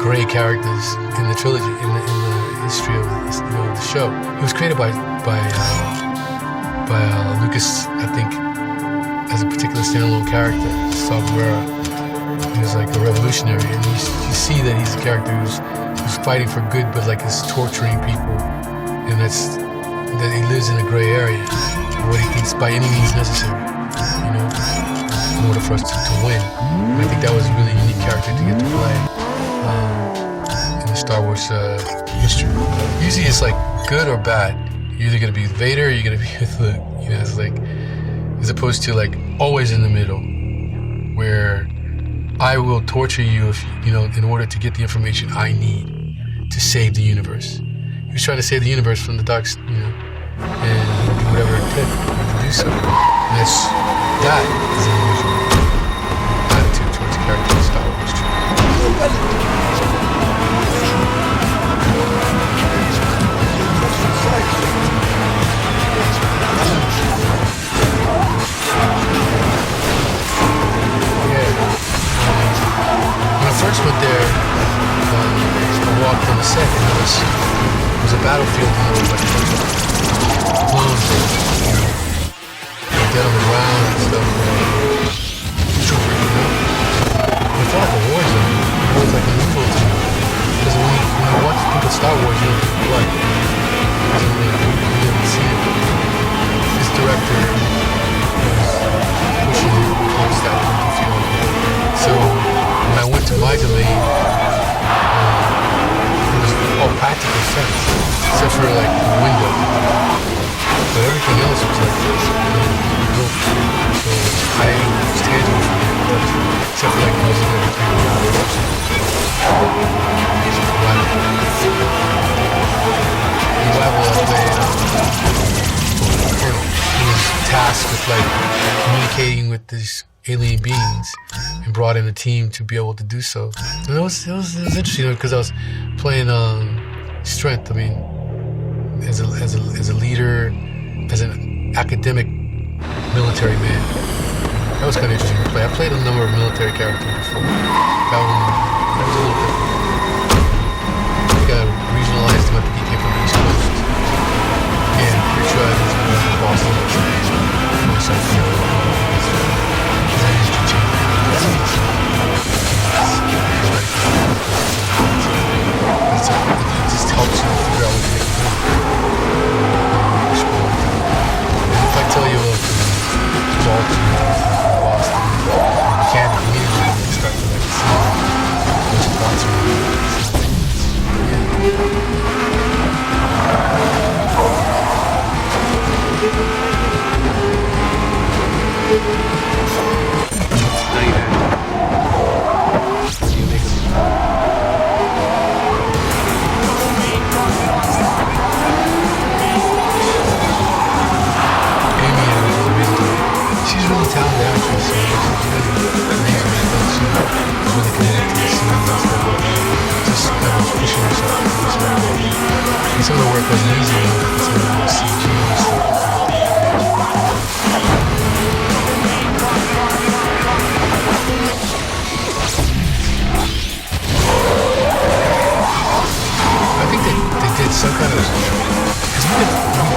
gray characters in the trilogy, in the history of the show. It was created by Lucas, I think, as a particular standalone character. Saw Gerrera. He was like a revolutionary, and you see that he's a character who's fighting for good, but like is torturing people, and that he lives in a gray area. What he thinks by any means necessary, in order for us to win. And I think that was a really unique character to get to play in the Star Wars history. Usually it's like good or bad. You're either gonna be with Vader or you're gonna be with Luke. It's like, as opposed to like always in the middle, where I will torture you if in order to get the information I need to save the universe. He was trying to save the universe from the dark, and do whatever it took to do so. And that is an unusual attitude towards a character in Star Wars. When I first went there, I walked on the set, and it was a battlefield, and there was like a bunch of clones, dead on the ground and stuff. Troopers, It felt like a war zone. It was like a neutral zone. Because when you watch people Star Wars, you don't feel blood. You didn't see it. This director was pushing it towards that empty feeling. So when I went to my domain, it was all practical effects, except for like the window. But everything else was like built. So I was tangible for me, except for like music and everything. Revival, I played Colonel. He was tasked with like communicating with these alien beings and brought in a team to be able to do so. And it was interesting because I was playing strength. I mean, as a leader, as an academic military man. That was kind of interesting to play. I played a number of military characters before. That was a little different. I think I regionalized him. I think he came from the East Coast. Yeah, I'm pretty sure I was from Boston. It just helps you figure out what you can do. And if I tell you about Baltimore, Boston, you can't immediately start to like see what your thoughts are. She's really talented actress, so she's really committed to the scene and stuff. Just kind of pushing herself to this level. And some of the work wasn't easy, some of the CG and stuff. I think they did some kind of, because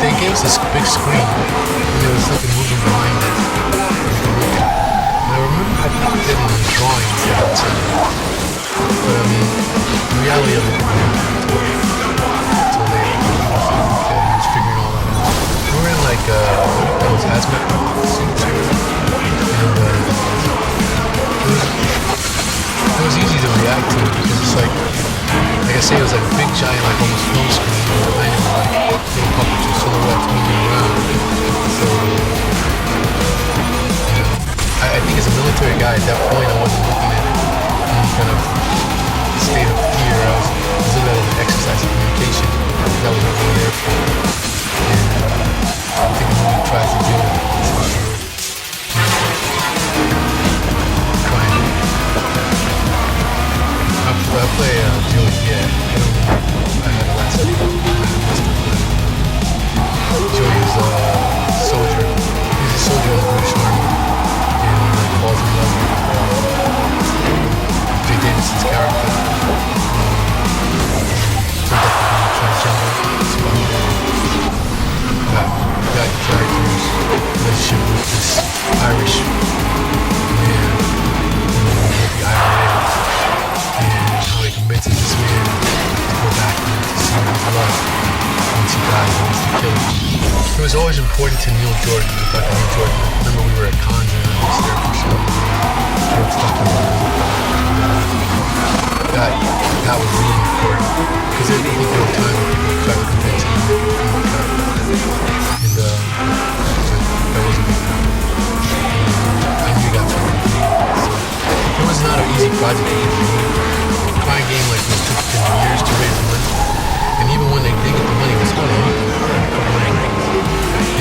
they gave us this big screen, and there was something moving behind it. And I remember I think we did it in the drawings at the time. But I mean, the reality of it until later. Okay, he was figuring all that out. We were in like those hazmat suits, and it was easy to react to it because it's like I say, it was like a big giant, like almost film screen, and behind him were like little puppets or silhouettes moving around. So, I think as a military guy at that point, I wasn't looking at any kind of state of fear. I was looking at it as an exercise of communication. That was what we were there for. And I think the movie tries to do it. I play Joey, yeah. I had a last name. Joey is a soldier. He's a soldier in the British Army. And he falls in love with Jay Davidson's character. Irish man, with the IRA, and how he convinces this man to go back and to see his love once he dies, and wants to kill him. It was always important to Neil Jordan, to Dr. Neil Jordan. I remember we were at Cons and I was there for some George talking about it. That was really important because I think there were times when people tried to convince him to make a film character, and that wasn't good enough. I knew that from the beginning. So it was not an easy project to get made. Crying Game like this took them years to raise the money, and even when they did get the money, it was hardly anything, a couple of nights,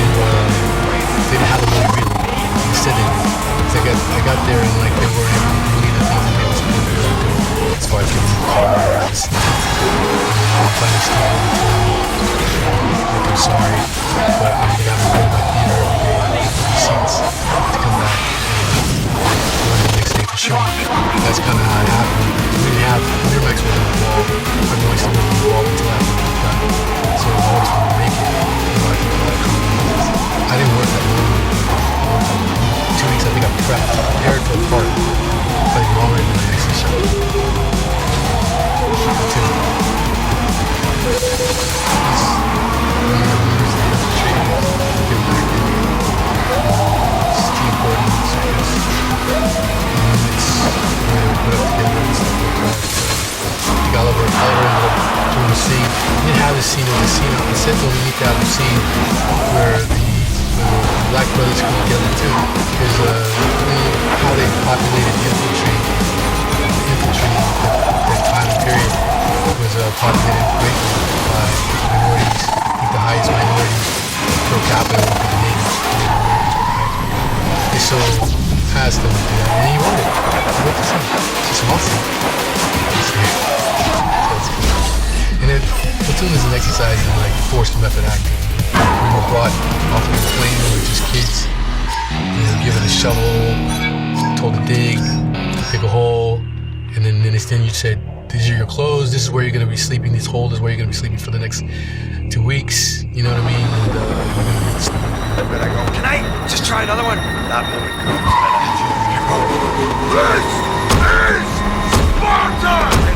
and they didn't have the money really. They said they did. So I got there and like they weren't able to believe the things that they were supposed to really do. As far as getting the car and stuff. And I'm finally still like I'm sorry, but I'm gonna go to my theater every day and get the receipts to come back and run the next day for sure. That's kind of how it happened. We didn't have Miramax wasn't involved. I know I still wasn't involved until after we got it. So I always wanted to make it. You know, I think a lot of companies. I didn't work that long. 2 weeks I think I prepped. I aired for a part. Like longer than I actually shot. Steve Gordon, Oliver ended up doing the scene. He didn't have the scene on the scene. I said to him, we need to have a scene where the Black brothers come together too, because how they populated the infantry that time and period was populated greatly by minorities. I think the highest minority per capita would be the natives. They so asked them to do that, and he wrote it. He wrote the scene. It's just awesome. And then Platoon is an exercise in like forced method acting. We were brought off of the plane, we were just kids. We were given a shovel, told to dig, dig a hole, and then you said, these are your clothes, this is where you're gonna be sleeping, this hole is where you're gonna be sleeping for the next 2 weeks, you know what I mean? And you're gonna be but I go, can I just try another one? That moment comes, This is Sparta!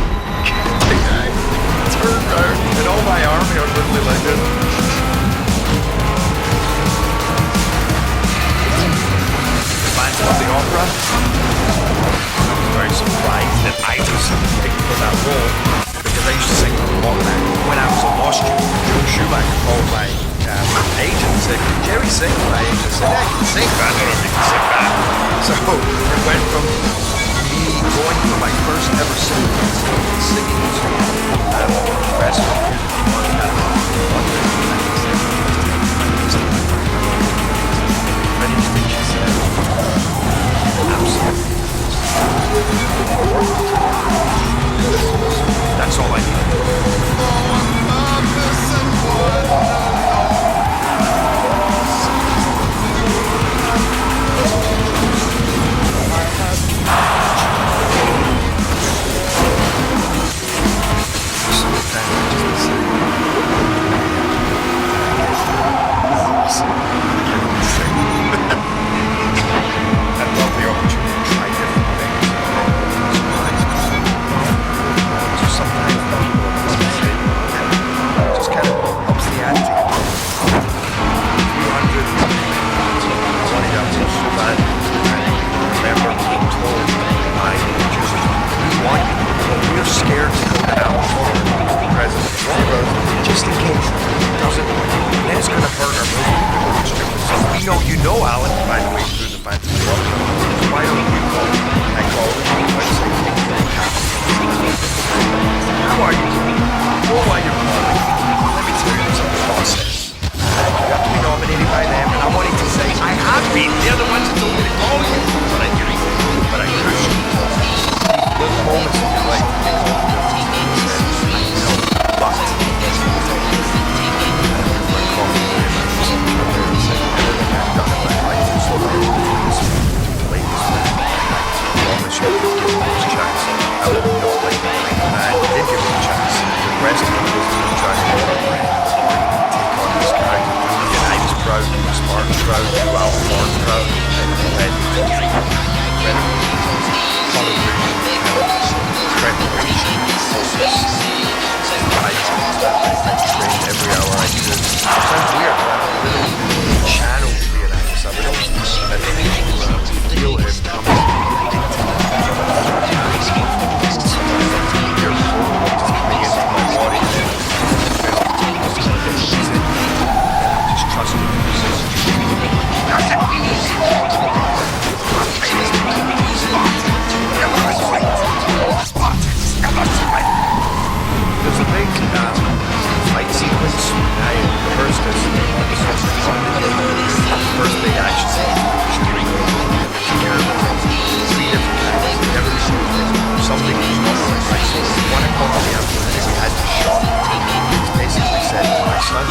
Turned out, and all my army are literally like this. Reminds me of the opera. I was very surprised that I was picked for that role because I used to sing a lot back when I was a law student. Joe Schumacher called my agent and said, "Can Jerry sing?" My agent said, "Yeah, you can sing, but I don't know if you can sing that." So it went from me going for my first ever singing to professor. Ready to reach his That's all I need. Proud, Spartan proud, Ralph Lauren proud. this. First big action scene. Shooting. Three different times. Never something was not right. So one o'clock in the afternoon, we had to shot. It's basically said my son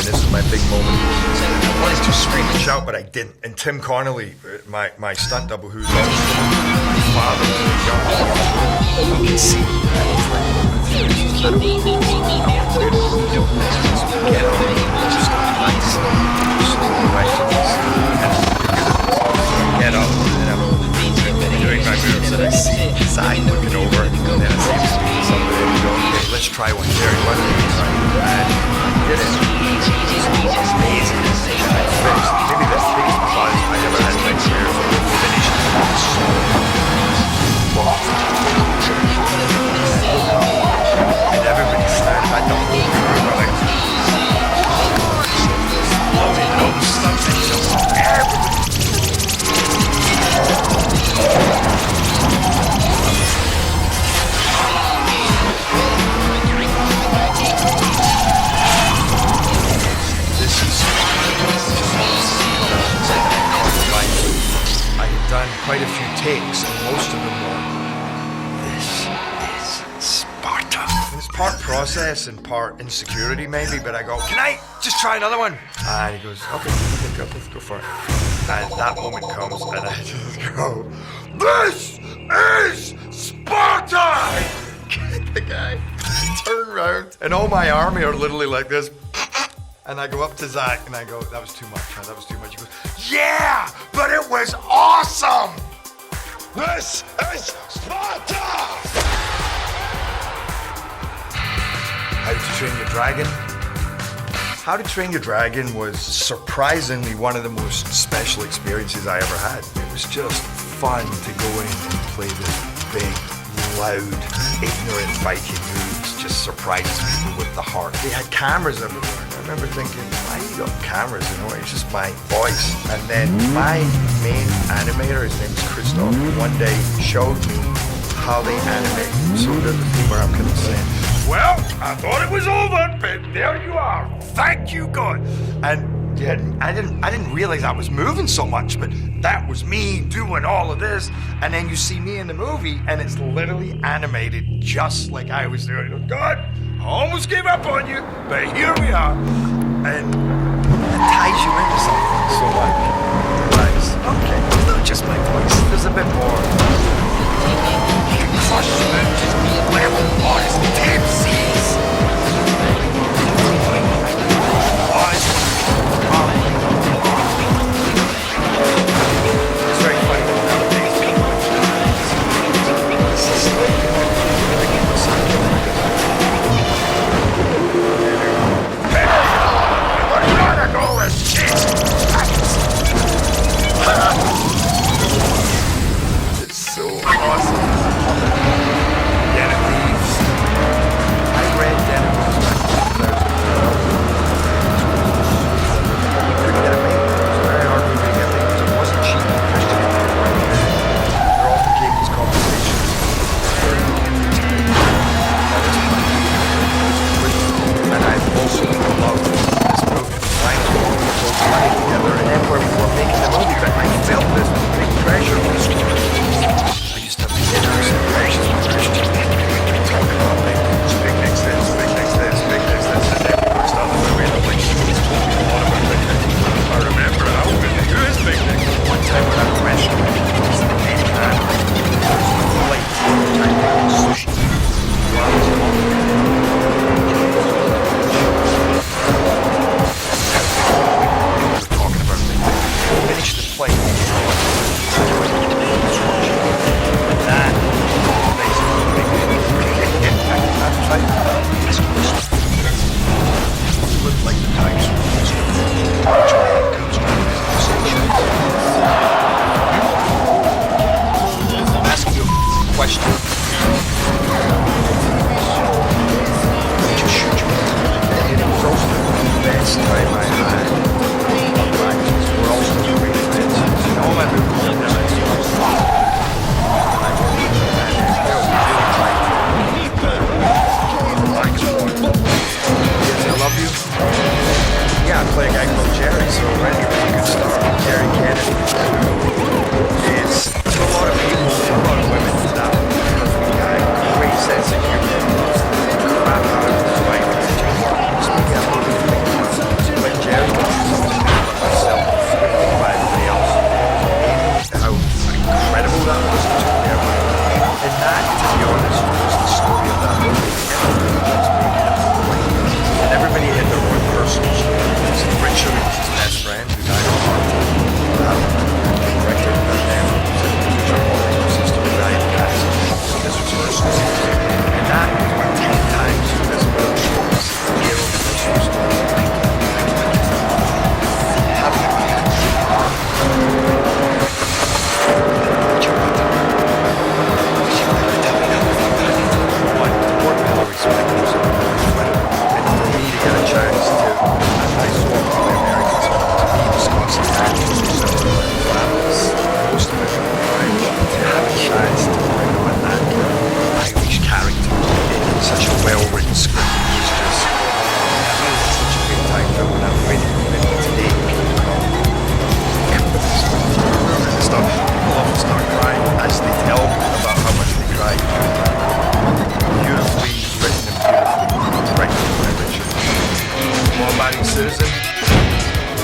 this is my big moment. I wanted to scream and shout, but I didn't. And Tim Connolly, my stunt double, who's also my father, you can see get up, and I'm doing my moves, and I see his eye looking over, and then I see him speaking to somebody, and we go, okay, let's try one. Jerry, why don't we try? And I did it. It was amazing. And I finished. Maybe the biggest buzz I ever had in my career was when we finished. And everybody started back up. We were like, loving it, all the stuff, and you know, everybody. I had done quite a few takes, and most of them were, this is Sparta. And it's part process and part insecurity maybe, but I go, can I just try another one? And he goes, okay, let's go for it. And that moment comes, and I just go, this is Sparta! The guy turn around, and all my army are literally like this. And I go up to Zach and I go, that was too much, huh? That was too much. He goes, yeah, but it was awesome! This is Sparta! How to Train Your Dragon? How to Train Your Dragon was surprisingly one of the most special experiences I ever had. It was just fun to go in and play this big, loud, ignorant Viking who just surprises people with the heart. They had cameras everywhere. I remember thinking, why you got cameras? You know, it's just my voice. And then my main animator, his name's Christoph, one day showed me how they animate. So there's a thing where I'm kind of saying, well, I thought it was over, but there you are. Thank you, God. And yeah, I didn't realize I was moving so much, but that was me doing all of this. And then you see me in the movie, and it's literally animated just like I was doing. God, I almost gave up on you, but here we are. And it ties you into something. So like, nice. Okay, it's not just my voice. There's a bit more. You can crush the mountains, level waters, deep seas. It's very funny nowadays. People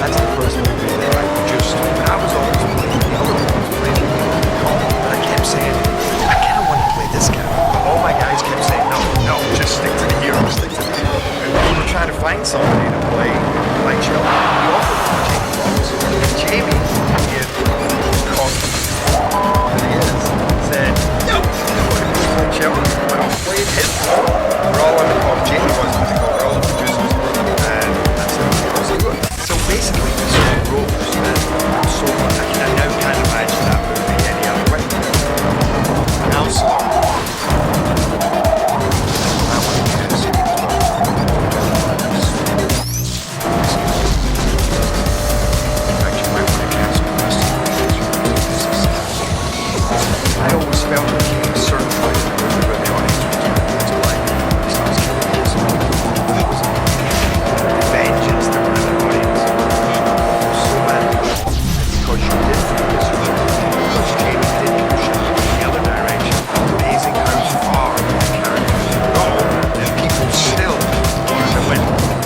That's the first movie that I produced. And I was always playing the other ones, playing Colin. But I kept saying, I kind of want to play this character. But all my guys kept saying, no, just stick to the hero, stick to the hero. And we were trying to find somebody to play like Sheldon. We offered Jamie Foxx. And Jamie, he had cocky, and he is, said, no, like Sheldon. Well, played his role. We're all on the call. Jamie wasn't the call. We're all the producers. And that's how it was. So basically, we saw roles that I'm so I now can't imagine that movie any other way. Counselor. I want to get a series actually might want to cancel the rest of the I always felt like a certain point in the movie where the audience was doing things like he starts killing us. That was the vengeance that were in the audience. So mad. Because you did focus on it. Because Jamie did push it in the other direction. Amazing how far the characters could go, and people still wanted to win,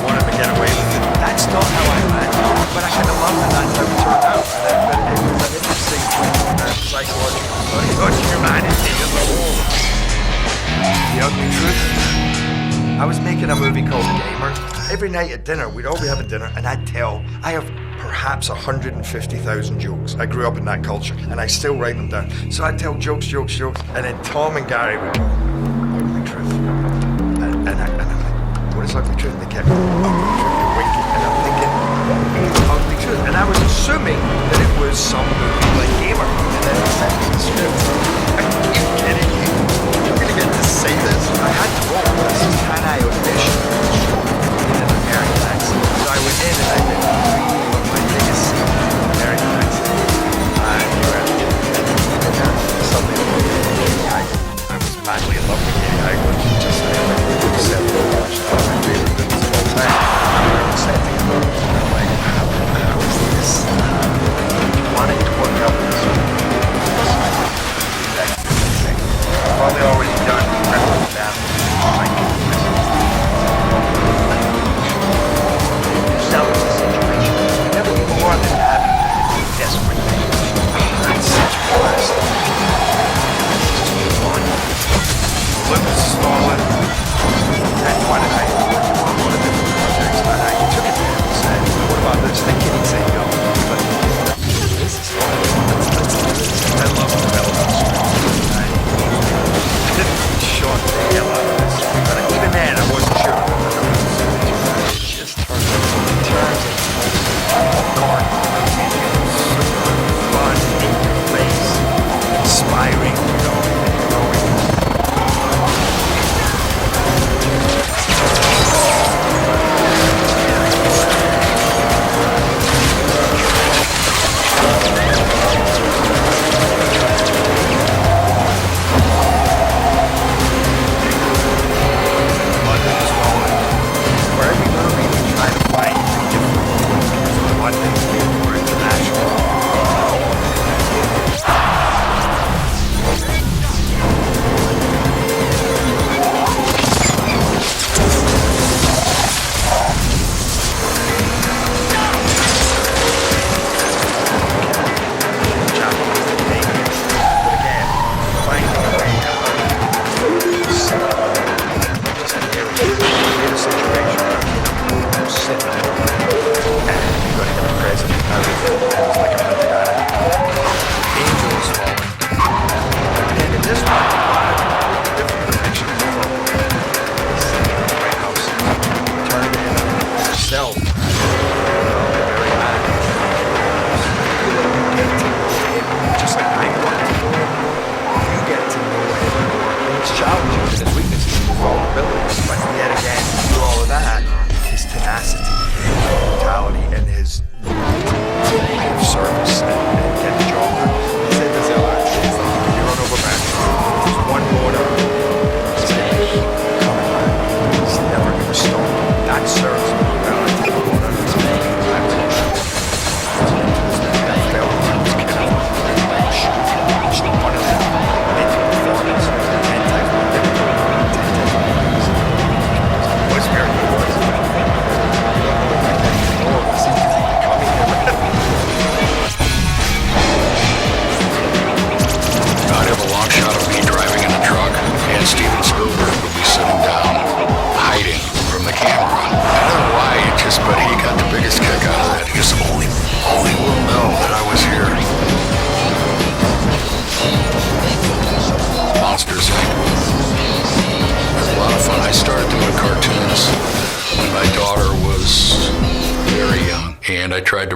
wanted to get away with it. That's not how I meant, but I kind of love that that's how it turned out. But it was an interesting psychological study on humanity as a whole. The ugly truth. I was making a movie called Gamer. Every night at dinner, we'd all be having dinner, and I'd tell, I have perhaps 150,000 jokes. I grew up in that culture, and I still write them down. So I'd tell jokes, and then Tom and Gary would go, ugly truth. And I'm like, what is ugly truth? And they kept going, ugly truth, and winking. And I'm thinking, ugly truth. And I was assuming that it was some movie like Gamer. And then I sent me the script. Are you kidding me? You're going to get to say this? I had to roll. This is can I audition in an American accent? So I went in and I did my biggest scene in an American accent. And suddenly I was madly in love with Katie Highwood. Just like said, Overwatch, one of my favorite movies of all time. And we were on set together. And I'm like, how is this? Wanting to work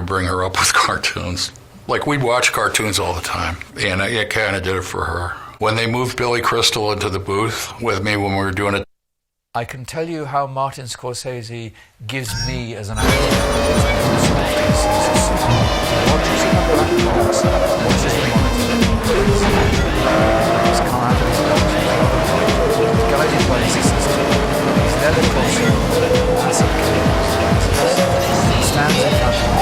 bring her up with cartoons. Like, we'd watch cartoons all the time, and I kind of did it for her. When they moved Billy Crystal into the booth with me when we were doing it, I can tell you how Martin Scorsese gives me as an actor. Watches in the black box, watches the monitor. He's come out of his box, guided by his assistant. He's never closer than a massive chaos. He stands in front of me.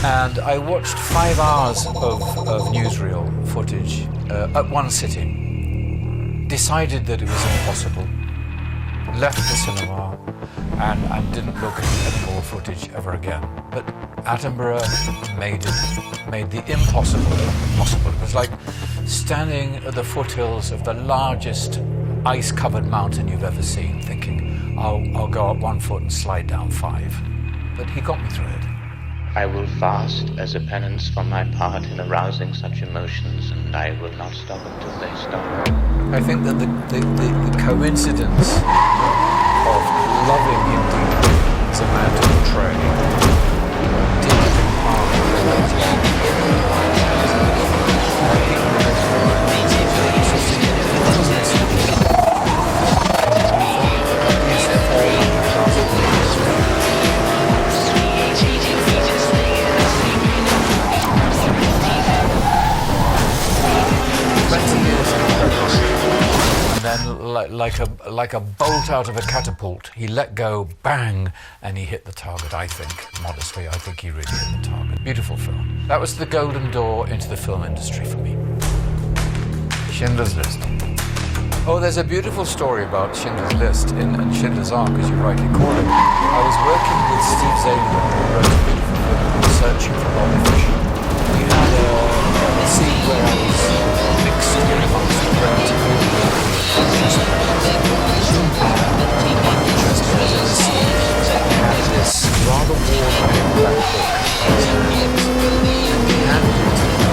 And I watched 5 hours of newsreel footage at one sitting, decided that it was impossible, left the cinema and didn't look at any more footage ever again. But Attenborough made the impossible possible. It was like standing at the foothills of the largest ice-covered mountain you've ever seen, thinking, I'll go up 1 foot and slide down 5. But he got me through it. I will fast as a penance for my part in arousing such emotions, and I will not stop until they stop. I think that the coincidence of loving him deeply as a man to portray did in part like a bolt out of a catapult, he let go, bang, and he hit the target. I think, modestly, I think he really hit the target. Beautiful film. That was the golden door into the film industry for me. Schindler's List. Oh, there's a beautiful story about Schindler's List and Schindler's Ark, as you rightly call it. I was working with Steve Zaillian, who wrote a beautiful film, Searching for Bobby Fischer. We had a scene where I was mixed amongst the crowd. This rather worn paperback book and he handed it to me.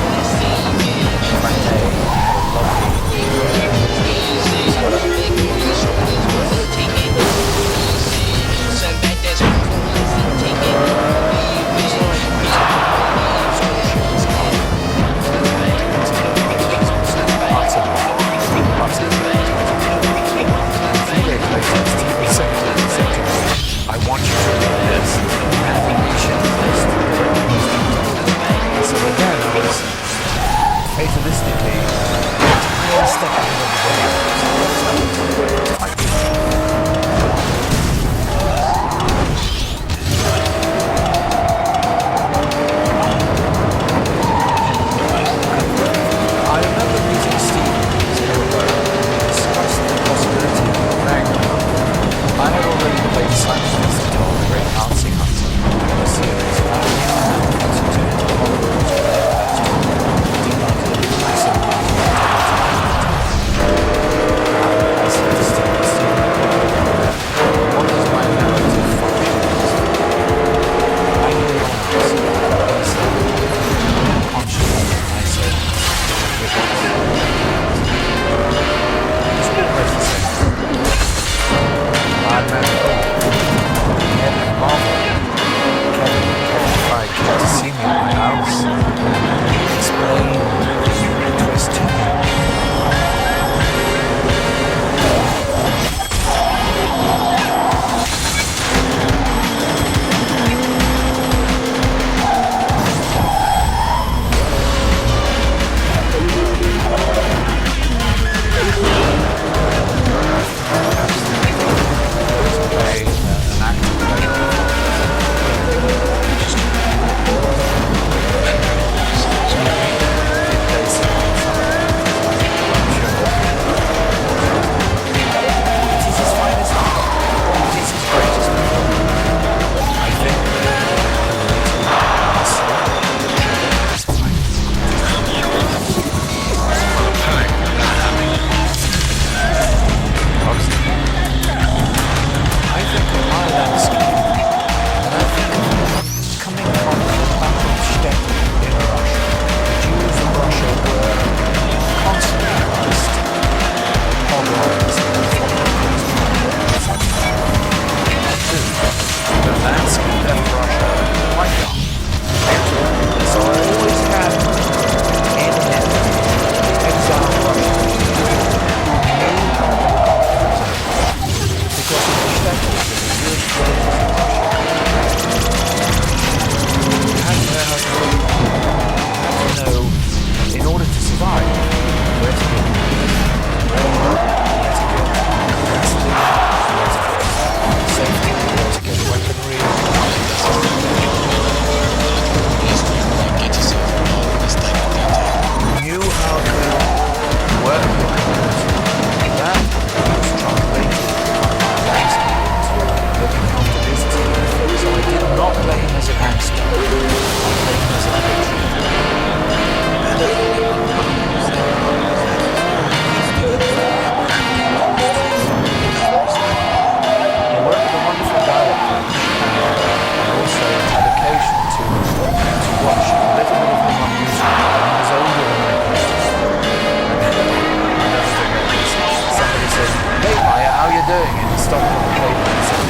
stopped on the pavement and said,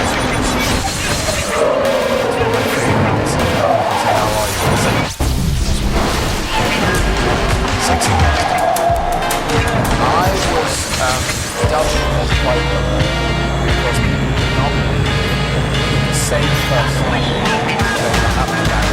"As you can see," that's one of my favorite answers. People say, "How are you?" I say, "Sexy man." I was doubting him quite because people did not believe the same person that happened back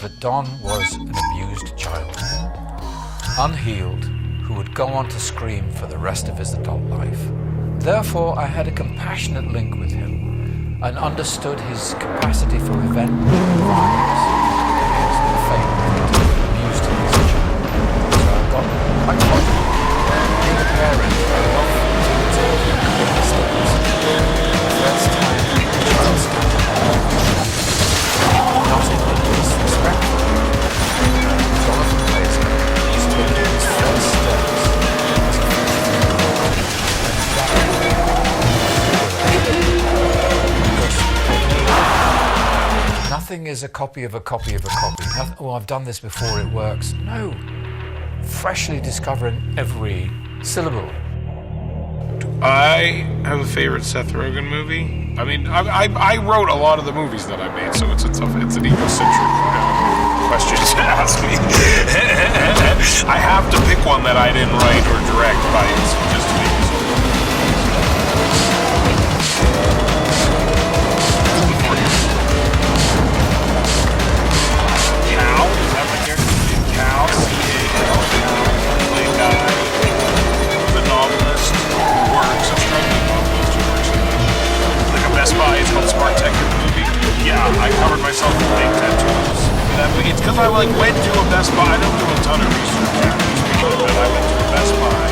that Don was an abused child, unhealed, who would go on to scream for the rest of his adult life. Therefore, I had a compassionate link with him and understood his capacity for revenge and violence against the family that abused him as a child. So I got quite positive. Being a parent, I love to make mistakes. The first time a child stands up not in disrespectful. Jonathan Glazer is taking his first steps as a nothing is a copy of a copy of a copy. Oh, I've done this before, it works. No. Freshly discovering every syllable. I have a favorite Seth Rogen movie. I mean, I wrote a lot of the movies that I made, so it's an egocentric question to ask me. I have to pick one that I didn't write or direct by just to make it. Cal, is that my character? Cal, C-A-L, played guy, the novelist who works, a struggling novelist who works in like a Best Buy. It's called Smart Tech movie. Yeah, I covered myself with fake tattoos. It's because I went to a Best Buy. I don't do a ton of research but I went to a Best Buy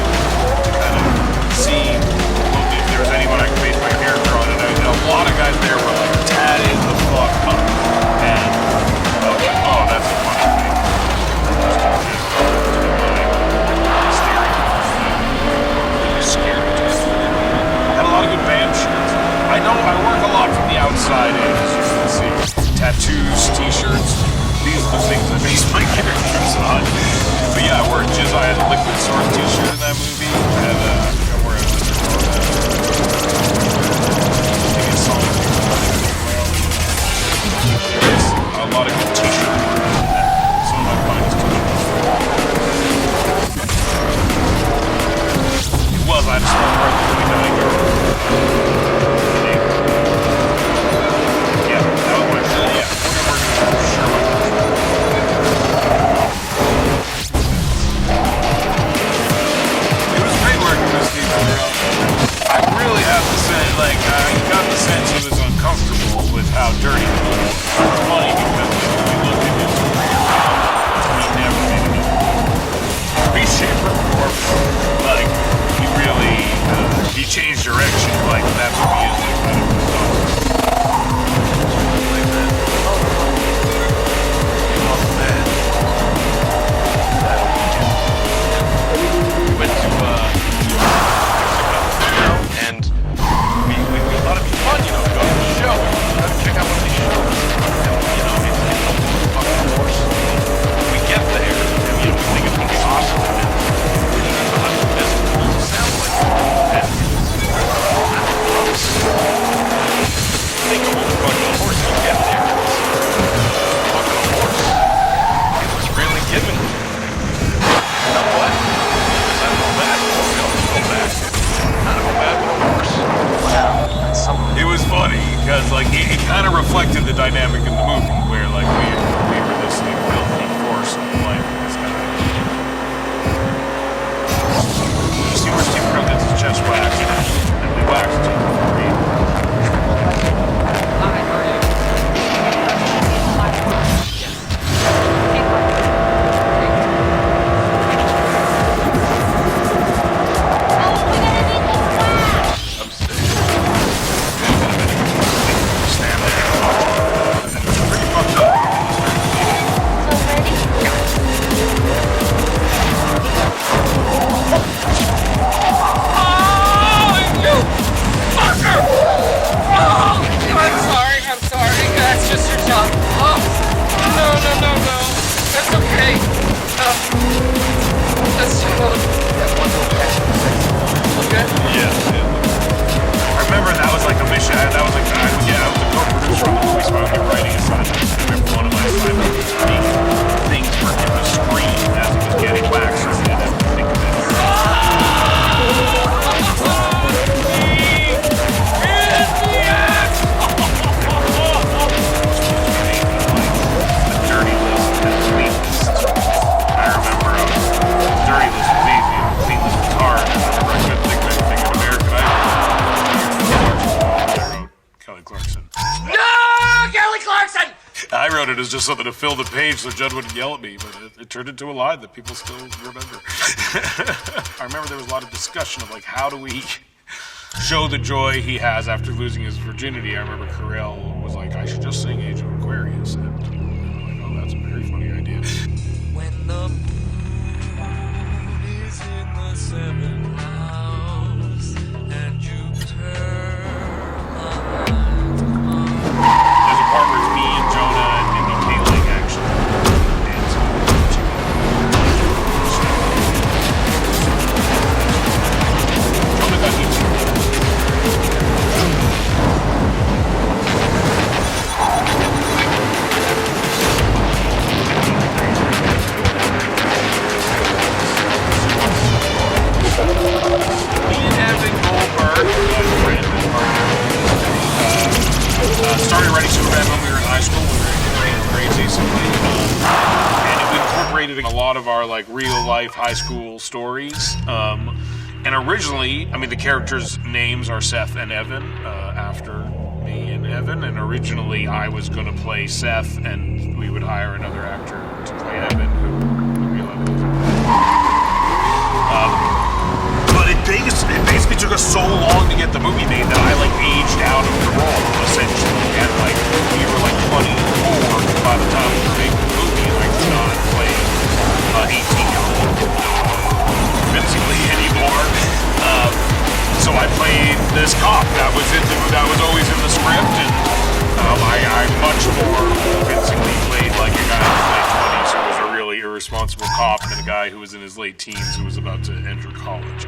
to kind of see if there was anyone I could base my character on, and a lot of guys there were like tatted the fuck up, and I was like, oh, that's a funny thing. Had a lot of good band shirts. I know I work a lot from the outside in, as you can see. Tattoos, t-shirts, these are the things I base my characters on. But yeah, I wore I had a Liquid Sword t-shirt in that movie, and I wore a lot of good t-shirts. Some of my finest t-shirts. It was, I had a small part of the movie. I really have to say, I got the sense he was uncomfortable with how dirty the movie was. It's funny because when we looked at his career, he never made it. Appreciate performance. He really, he changed direction. That movie is kind of like that. Went to, and we thought it'd be fun, go to the show, go to check out one of these shows, and, it's a fucking horse. We get there, and, we think it's gonna be awesome, and this sounds like and think of a fucking horse, you get there, it's a fucking horse. It was really giving. You know what? I don't go back. I don't go back with a horse. It was funny because it kind of reflected the dynamic in the movie where we were this filthy force of life in this guy. Did you see where Steve Crow gets his chest waxed? Yeah. I remember that was like a mission. That was like, I was a co-producer on the movie, so I would get writing assignments. I remember one of my assignments was to make things for him to scream as he was getting waxed. So I didn't have to think of it. Dirty list and clean list. I remember dirty list was easy and clean list was hard. I remember I couldn't think of anything in American Idol. Kelly Clarkson. No, Kelly Clarkson! I wrote it as just something to fill the page so Judd wouldn't yell at me, but it turned into a line that people still remember. I remember there was a lot of discussion of like, how do we show the joy he has after losing his virginity? I remember Carell was like, I should just sing Age of Aquarius. And I'm like, oh, that's a very funny idea. When the moon is in the seventh house and you turn There's a part where it's me and Jonah and Mindy Kaling actually. And so Jonah got eaten. Me and Evan Goldberg, Brandon partner, started writing Superman when we were in high school. We were in eighth grade, basically, and we incorporated a lot of our like real life high school stories. And originally, I mean, the characters' names are Seth and Evan, after me and Evan. And originally, I was going to play Seth, and we would hire another actor to play Evan, who the real Evan is. But it basically took us so long to get the movie made that I like aged out of the role, essentially. And like we were like 24 by the time we were making the movie, and I could not play 18-year-old convincingly anymore. So I played this cop that was always in the script, and I much more convincingly played like a guy in his late 20s who was a really irresponsible cop than a guy who was in his late teens who was about to enter college.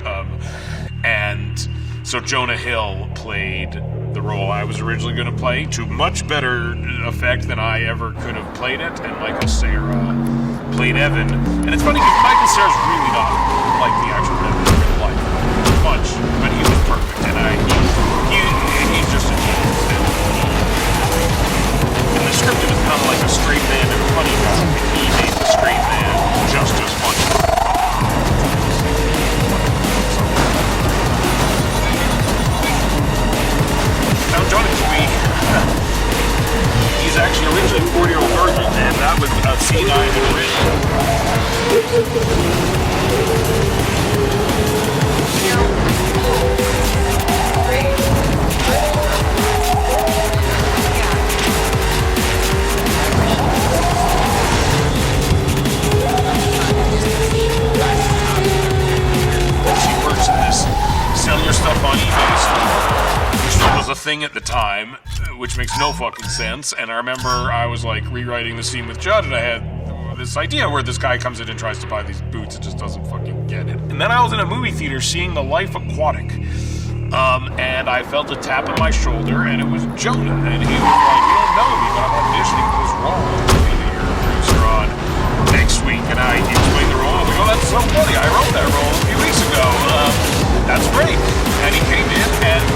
And so Jonah Hill played the role I was originally going to play to much better effect than I ever could have played it, and Michael Cera played Evan. And it's funny because Michael Cera's really not like the actual Evan in real life much, but he was perfect, and he's just a genius. In the script, it was kind of like a straight man and a funny guy, and he made the straight man just as funny. Now, Johnny Sweet, he's actually originally a 40-year-old virgin, and that was a scene I had She works in this sell your stuff on eBay store, which was a thing at the time, which makes no fucking sense. And I remember I was like rewriting the scene with Judd, and I had this idea where this guy comes in and tries to buy these boots and just doesn't fucking get it. And then I was in a movie theater seeing The Life Aquatic, and I felt a tap on my shoulder, and it was Jonah, and he was like, "You don't know me, but I'm auditioning for this role. I'll be your producer on next week." And I explained the role, and I was like, "Oh, that's so funny. I wrote that role a few weeks ago. That's great." And he came in, and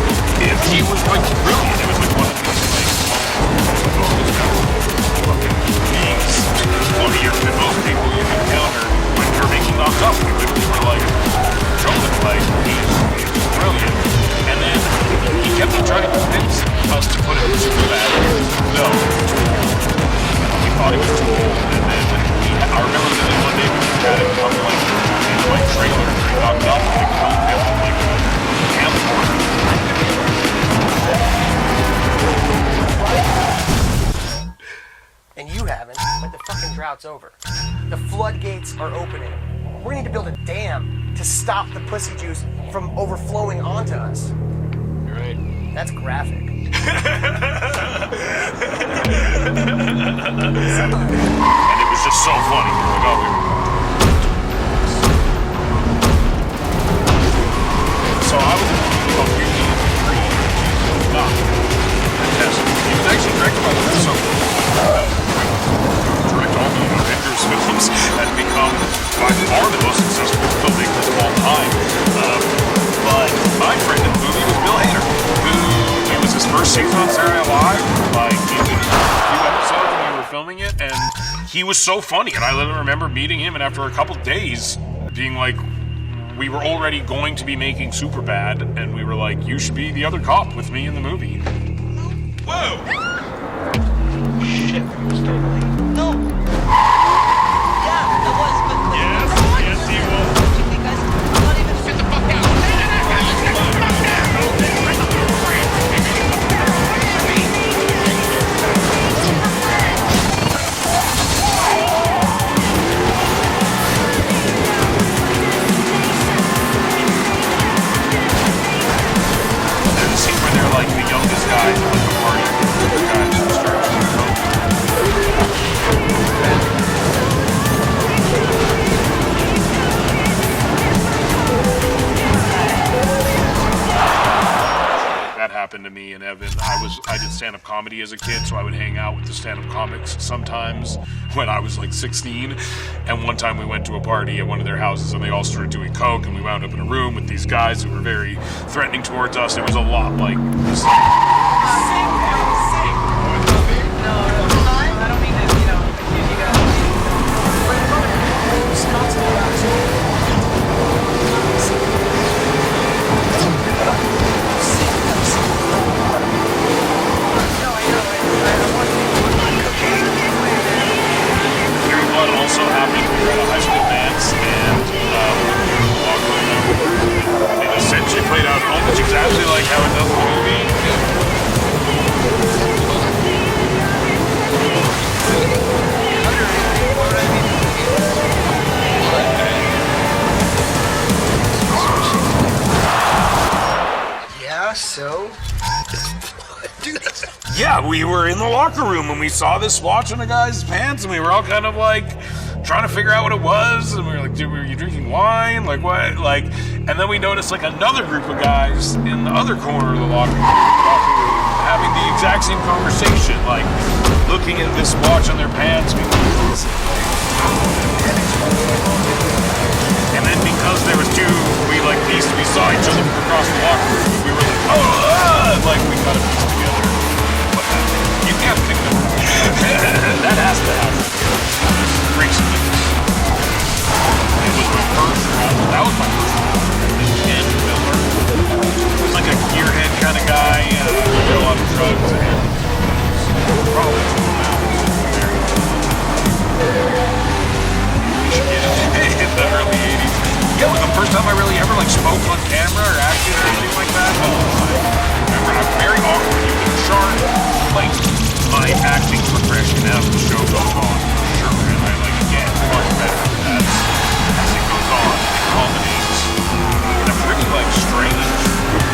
he was like brilliant. It was like one of these like, oh, this guy fucking beings funnier than most people you encounter when you're making knocked up. We were like, Jonah, like, he's brilliant. And then he kept on trying to convince us to put him in Superbad. No, we thought he was too old. And then I remember that one day we had him come like in my trailer and he knocked up and they killed him with like a camcorder. And you haven't, but the fucking drought's over. The floodgates are opening. We're gonna need to build a dam to stop the pussy juice from overflowing onto us. You're right. That's graphic. And it was just so funny. Like, oh, so I 6 months Saturday Night Live, like in a few episodes when we were filming it, and he was so funny. And I literally remember meeting him, and after a couple days, being like, we were already going to be making Superbad, and we were like, you should be the other cop with me in the movie. Whoa! Shit, we're still late. No. Yeah, I was, but Yes, he will. you think I'm not even fit the fuck out. There's a scene where they're like the youngest guys at like a party. The guys who start to that happened to me and Evan. I did stand-up comedy as a kid, so I would hang out with the stand-up comics sometimes when I was like 16. And one time we went to a party at one of their houses and they all started doing coke, and we wound up in a room with these guys who were very threatening towards us. It was a lot like this. I don't mean to, accuse you guys. Fury Blood also happened. We were at a high school dance, and it essentially played out almost exactly like how it does in the movie. Yeah, so? Yeah, we were in the locker room and we saw this watch on a guy's pants, and we were all kind of like trying to figure out what it was, and we were like, dude, were you drinking wine? Like what? Like, and then we noticed like another group of guys in the other corner of the locker room having the exact same conversation, like looking at this watch on their pants. And then because there was two, we like pieced, we saw each other from across the locker room. We were like, oh, like we kind of pieced together what happened. You can't think of that has to happen. Great speakers. It was my first role. That was my first role. Ken Miller. He was like a gearhead kind of guy. Did a lot of drugs and probably too loud. In the early 80s. Yeah, it was the first time I really ever like spoke on camera or acted or anything like that. Remember, I'm very awkward. You can chart like my acting progression as the show goes on, for sure. And I like get much better as it goes on. It culminates in a pretty like strange,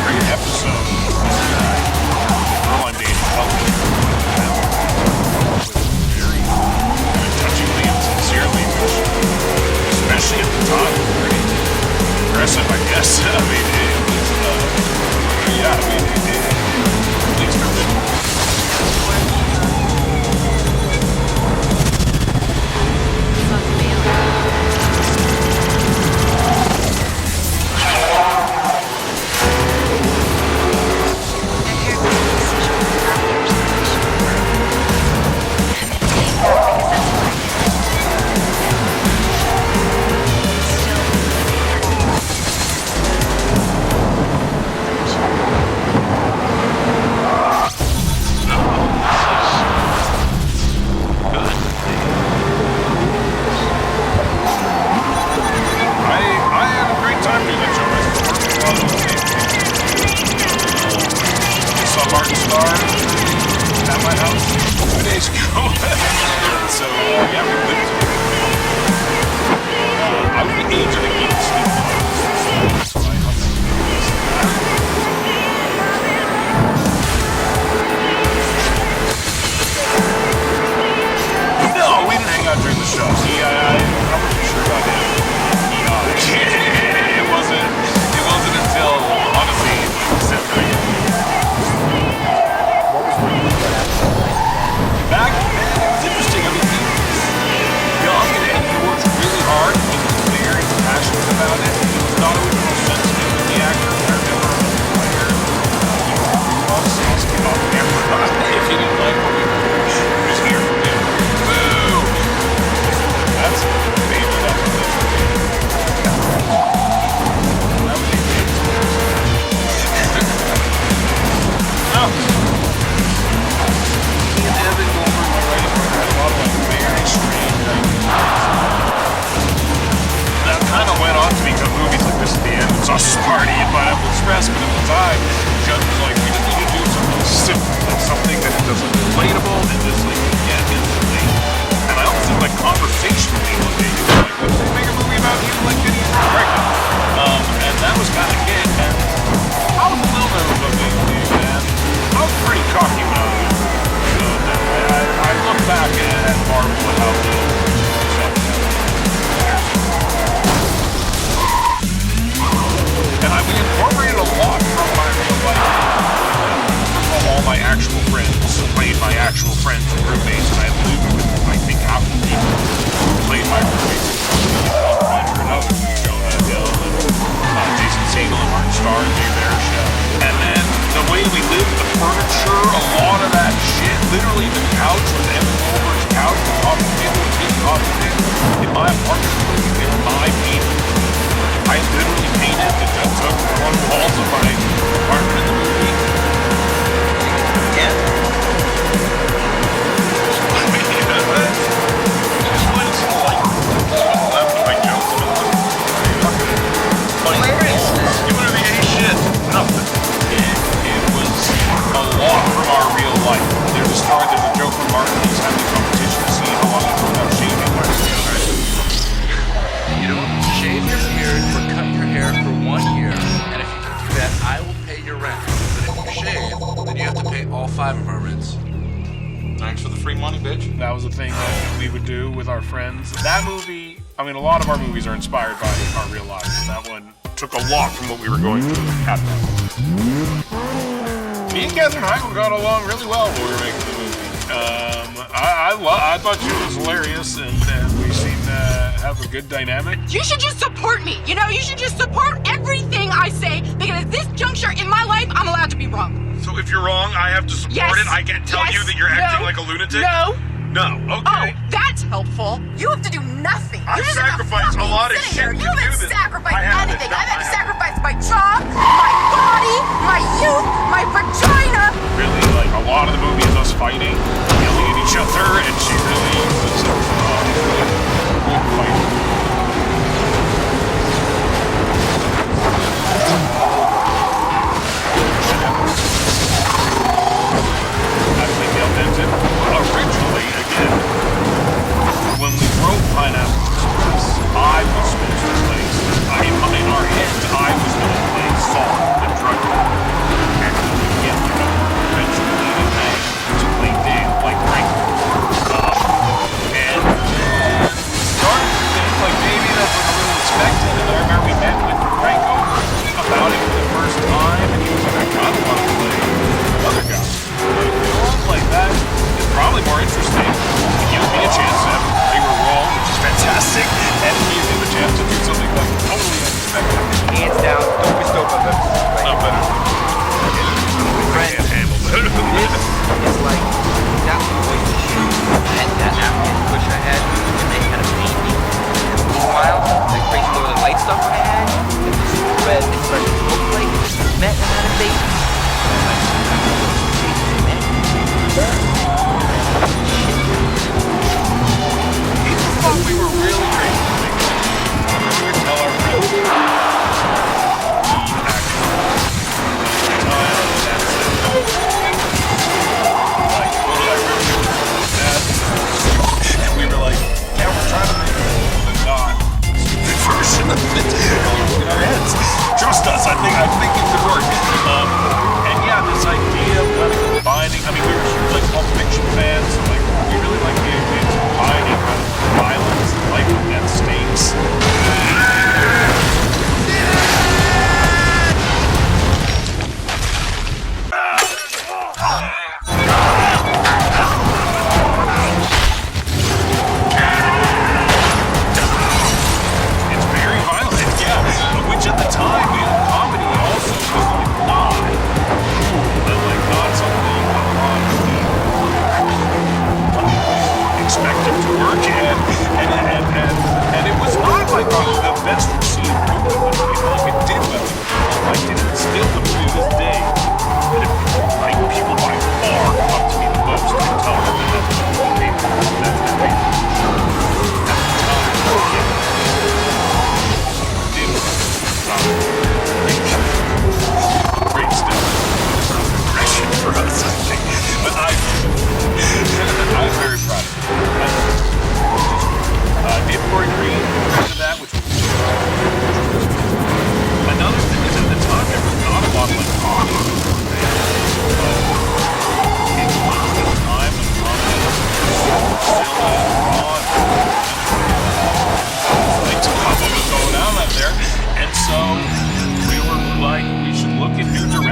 great episode. The girl I'm dating, Chelsea, very touchingly and sincerely, which, especially at the time, was pretty aggressive, I guess. I mean, it was, yeah, I mean, at least there was. About it. stress, but at the time, Judd was like, we just need to do something simple, like something that is relatable and just like you get instantly. And I also think like conversationally, like let's make a movie about you like getting pregnant. And that was kind of it. And I was a little nervous about this movie, man. I was pretty cocky when I was younger. So I look back and marvel at how little and we incorporated a lot from my real life. All my actual friends played my actual friends and roommates, and I lived with, I think, half the people who played my roommates. Jonah Hill and Jason Segel and Martin Starr and Dave Baruchel. And then the way we lived, the furniture, a lot of that shit, literally the couch was Evan Goldberg's couch, the coffee table was his coffee table. In my apartment, they were my people. I literally painted the Judd took one walls of my apartment in the movie. Yeah. I mean, just went like left my jokes you want to be any shit? Nothing. It was a lot from our real life. There's a joke from Martin. He's having a competition to see how long it's without shaving. You don't shave your beard or cut your hair for 1 year, and if you can do that, I will pay your rent. But if you shave, then you have to pay all 5 of our rents. Thanks for the free money, bitch. That was a thing that we would do with our friends. That movie, I mean, a lot of our movies are inspired by our real lives, and that one took a lot from what we were going through at that point. Me and Catherine Heigl got along really well when we were making the movie. I thought she was hilarious, and we seemed to have a good dynamic. You should just support me. You know, you should just support everything I say, because at this juncture in my life, I'm allowed to be wrong. So if you're wrong, I have to support it? I can't tell you that you're acting like a lunatic? No. No, okay. Oh, that's helpful. You have to do nothing. I've sacrificed a lot of shit to You do haven't this. sacrificed I haven't. anything. No, I've had to I haven't. sacrifice my job, my body, my youth, my vagina. Really, like, a lot of the movie is us fighting, yelling at each other, and she really uses good fighting. Originally, again, when we wrote Pineapple Express, I was supposed to play, in our heads, I was going to play Saul, the drug dealer. And we get eventually to play Dale, like Frank.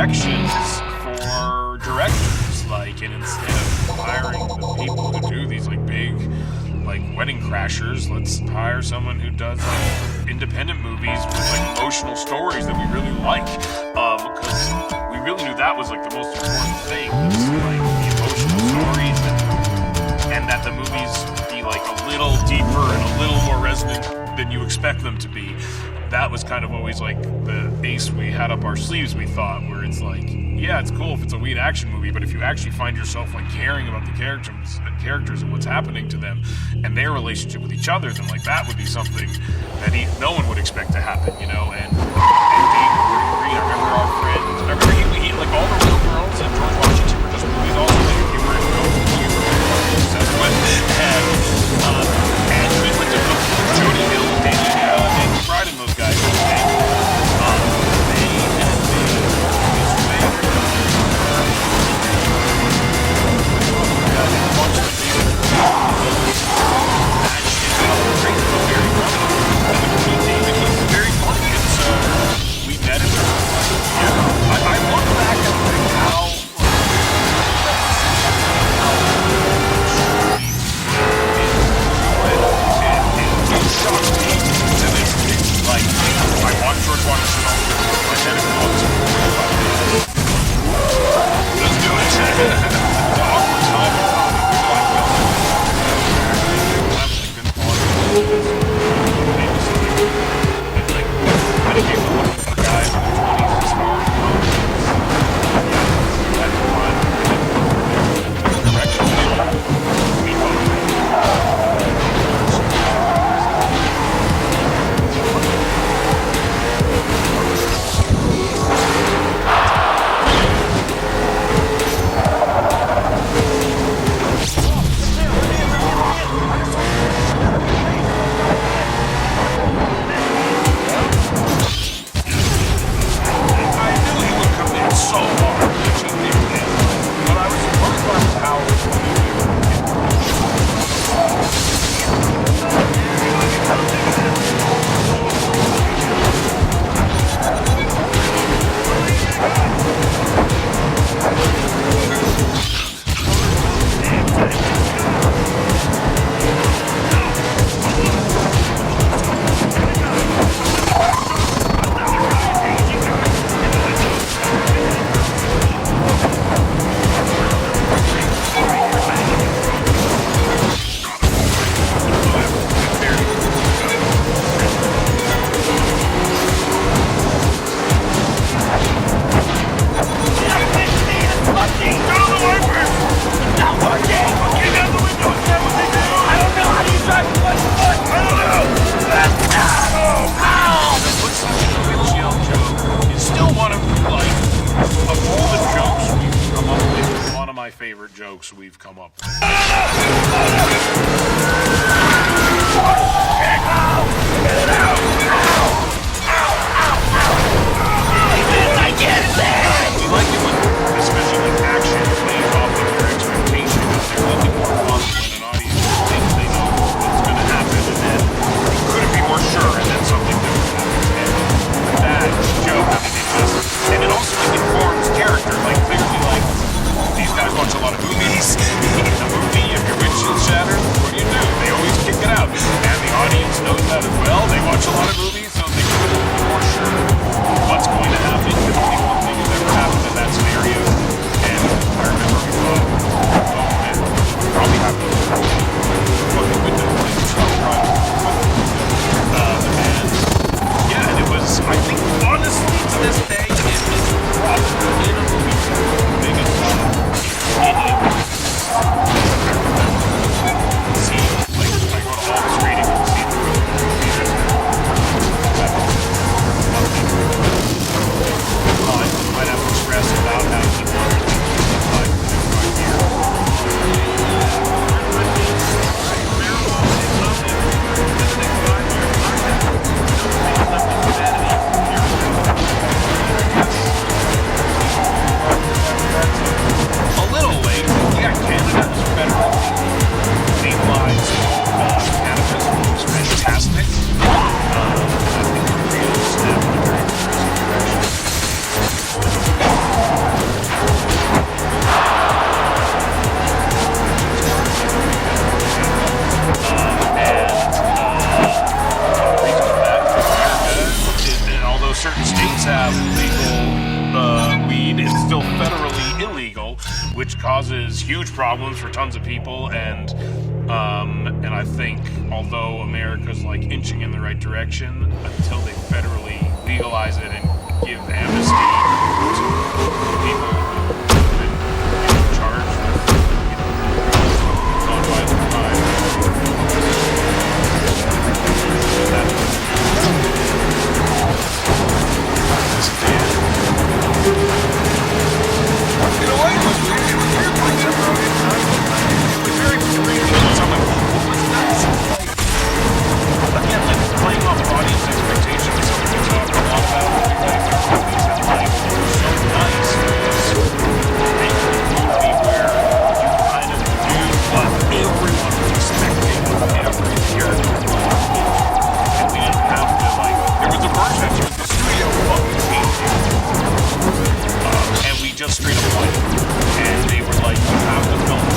directions for directors, like, and instead of hiring the people who do these like big, like Wedding Crashers, let's hire someone who does like independent movies with like emotional stories that we really like, because we really knew that was like the most important thing, was, like the emotional stories, and that the movies be like a little deeper and a little more resonant than you expect them to be. That was kind of always like the ace we had up our sleeves, we thought, where it's like, yeah, it's cool if it's a weed action movie, but if you actually find yourself like caring about the characters and what's happening to them and their relationship with each other, then like that would be something that no one would expect to happen, you know. And David would agree. I remember our friend, he like all the Real Girls and George Washington were just movies also that you were obsessed with, and we went to Jody Hill, Danny Bride, and those guys. We've come up with. We like it when, especially like action, plays off of your expectations. There's nothing more fun when an audience thinks they know what's going to happen, and then you couldn't be more sure, and then something different happens. And that joke, I mean, and it also informs character. Like clearly, like these guys watch a lot of movies. In a movie, if your windshield shattered, what do? They always kick it out, and the audience knows that as well. They watch a lot of movies, so they couldn't be more sure what's going to happen. Because only one thing is ever still federally illegal, which causes huge problems for tons of people. And I think although America's like inching in the right direction, until they federally legalize it and give amnesty to people who've been charged with nonviolent crime. You know what? It was weird. It was weird playing Seth Rogen. It was very weird. I'm like, what was that? Again, like playing off audience expectations. Something we talked a lot about when we played through movies, and like it was so nice because they made a movie where you kind of knew what everyone was expecting of every character. And we didn't have to like. There was a version that the studio fucking hated. And we just straight up played it. And they were like, you have to film it.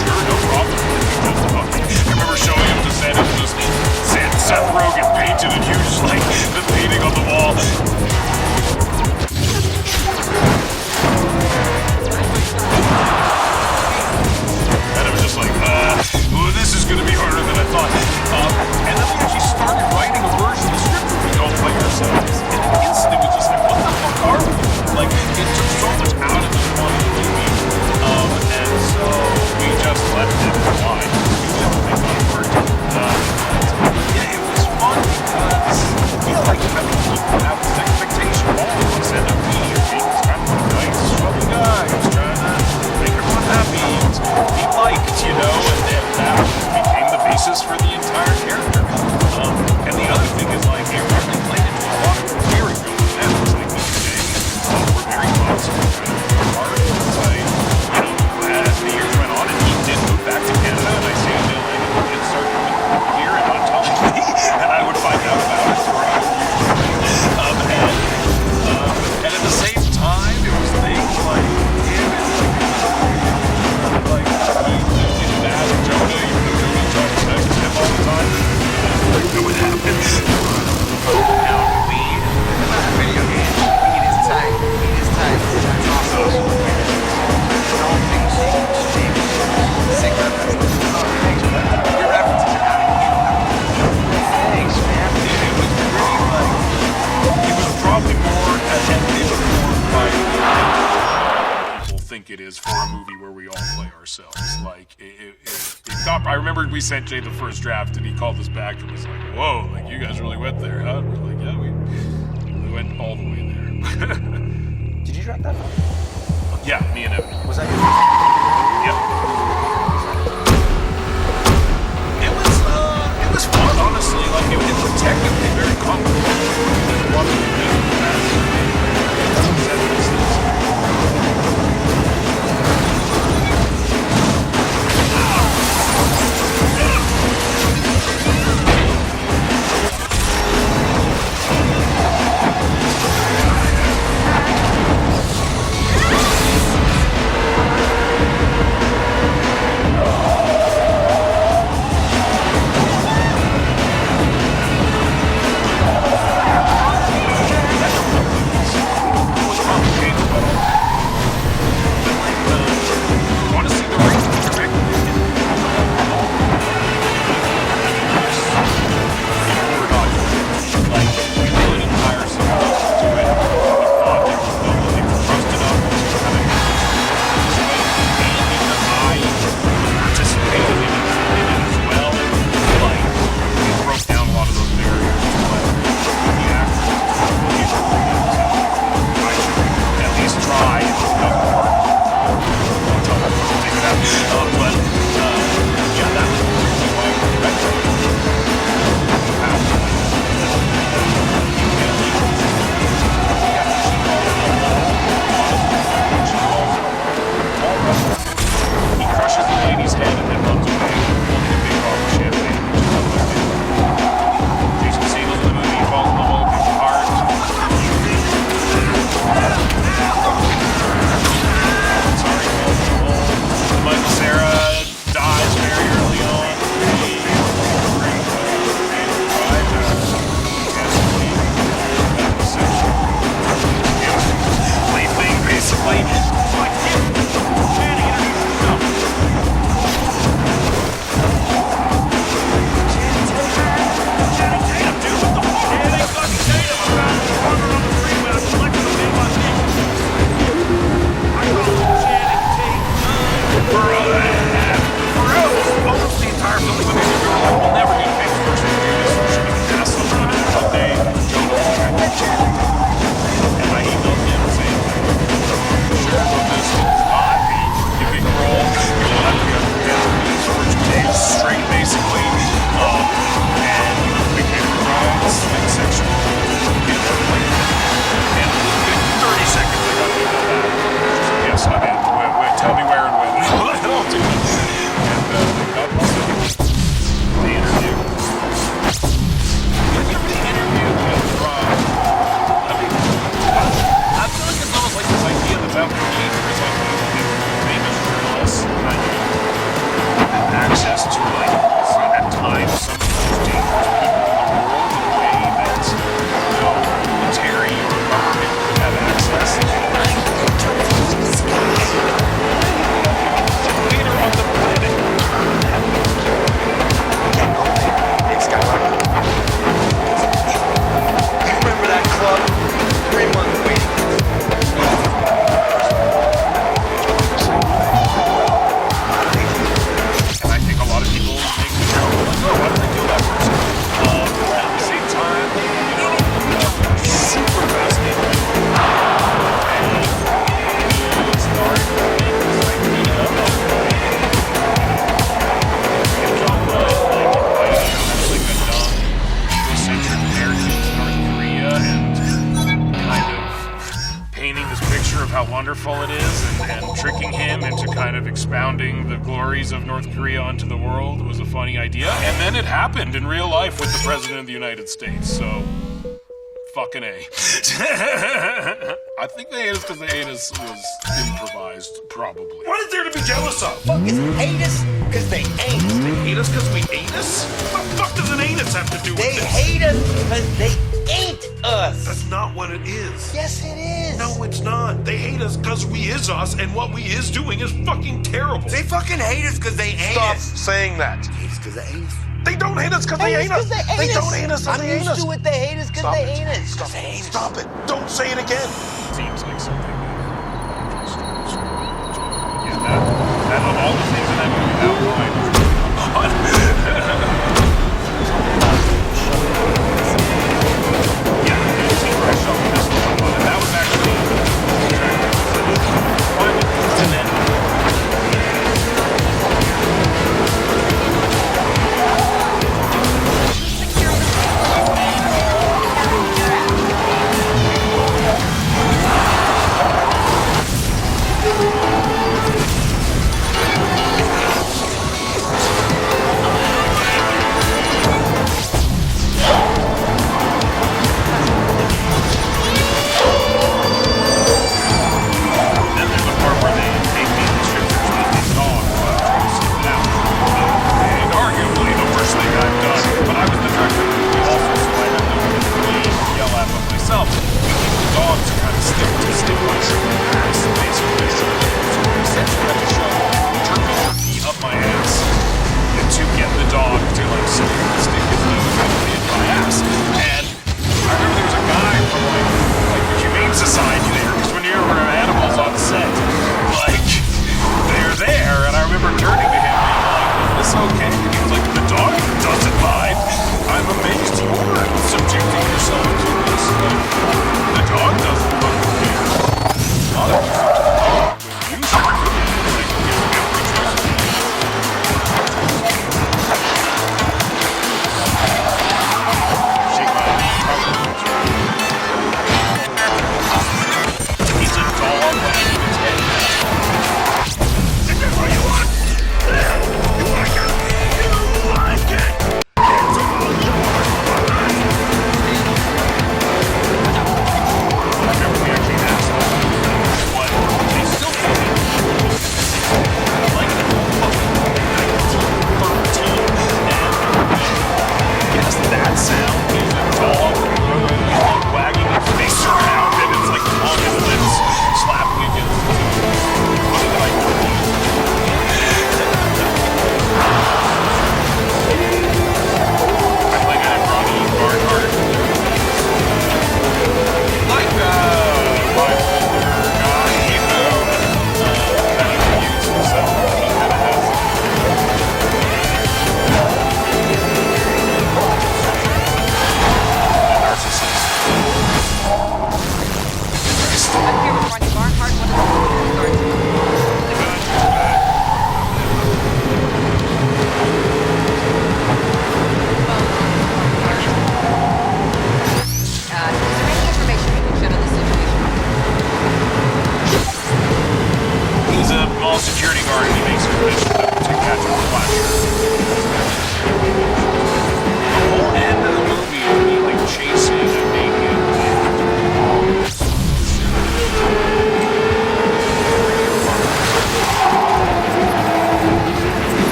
Sure, no problem. I remember showing him the set, it was just Seth Rogen painted in huge, like, the painting on the wall. And it was just like, oh, this is gonna be harder than I thought. And then we actually started writing a version of the script where we don't play ourselves. And in an instant, it was just like, what the fuck are we? Like, it took so much out of the fun of the movie. And so we just left it fine. We didn't think on it worked. Yeah, it was fun because we like, I mean, we have this expectation of all of us. And he's kind of a nice, funny guy. He's trying to make everyone happy and be liked, you know, and then that became the basis for the entire character. And the other thing is, like, it really played into a lot of very real events. Like, we're very constantly kind of hard. It's like, you know, as the years went on, and he did move back to Canada, and I stayed in LA, and he did start coming here and not telling me, and I would find out about it for a and at the same time, it was things like him and like he lived in that Jonah, even though Jonah talks sex to him all the time. I know what happened. Now, weed, video game, weed is tight. Weed is tight. It's awesome. Don't think sick references. Your references are out of here. Thanks, man. It was really like, it was probably more attempted by people think it is for a movie where we all play ourselves. Like, it got, I remember we sent Jay the first draft and he called us back and was like, whoa, like you guys really went there, huh? We're like, yeah, we went all the way there. Did you draft that one? Yeah, me and Evan. Was that you? Yep. It was fun, honestly. Like, it was technically very complicated. What we did of how wonderful it is and tricking him into kind of expounding the glories of North Korea onto the world was a funny idea. And then it happened in real life with the President of the United States, so fucking A. I think they hate us because they hate us was improvised, probably. What is there to be jealous of? Fuckers hate us because they ain't us. They hate us because we anus? What the fuck does an anus have to do with They this? hate us because they ain't us. That's not what it is. Yes, it is. No, it's not. They hate us because we is us, and what we is doing is fucking terrible. They fucking hate us because they ain't Stop us. saying that. Hate us because they ain't us. They don't hate us because they ain't us. They don't hate us because I'm they ain't used us. to it. They hate us because they ain't us. Stop it. Don't say it again. Seems like something yeah, that of all the things in that movie, that line is yeah, the scene where I shot the pistol on it, that was actually and then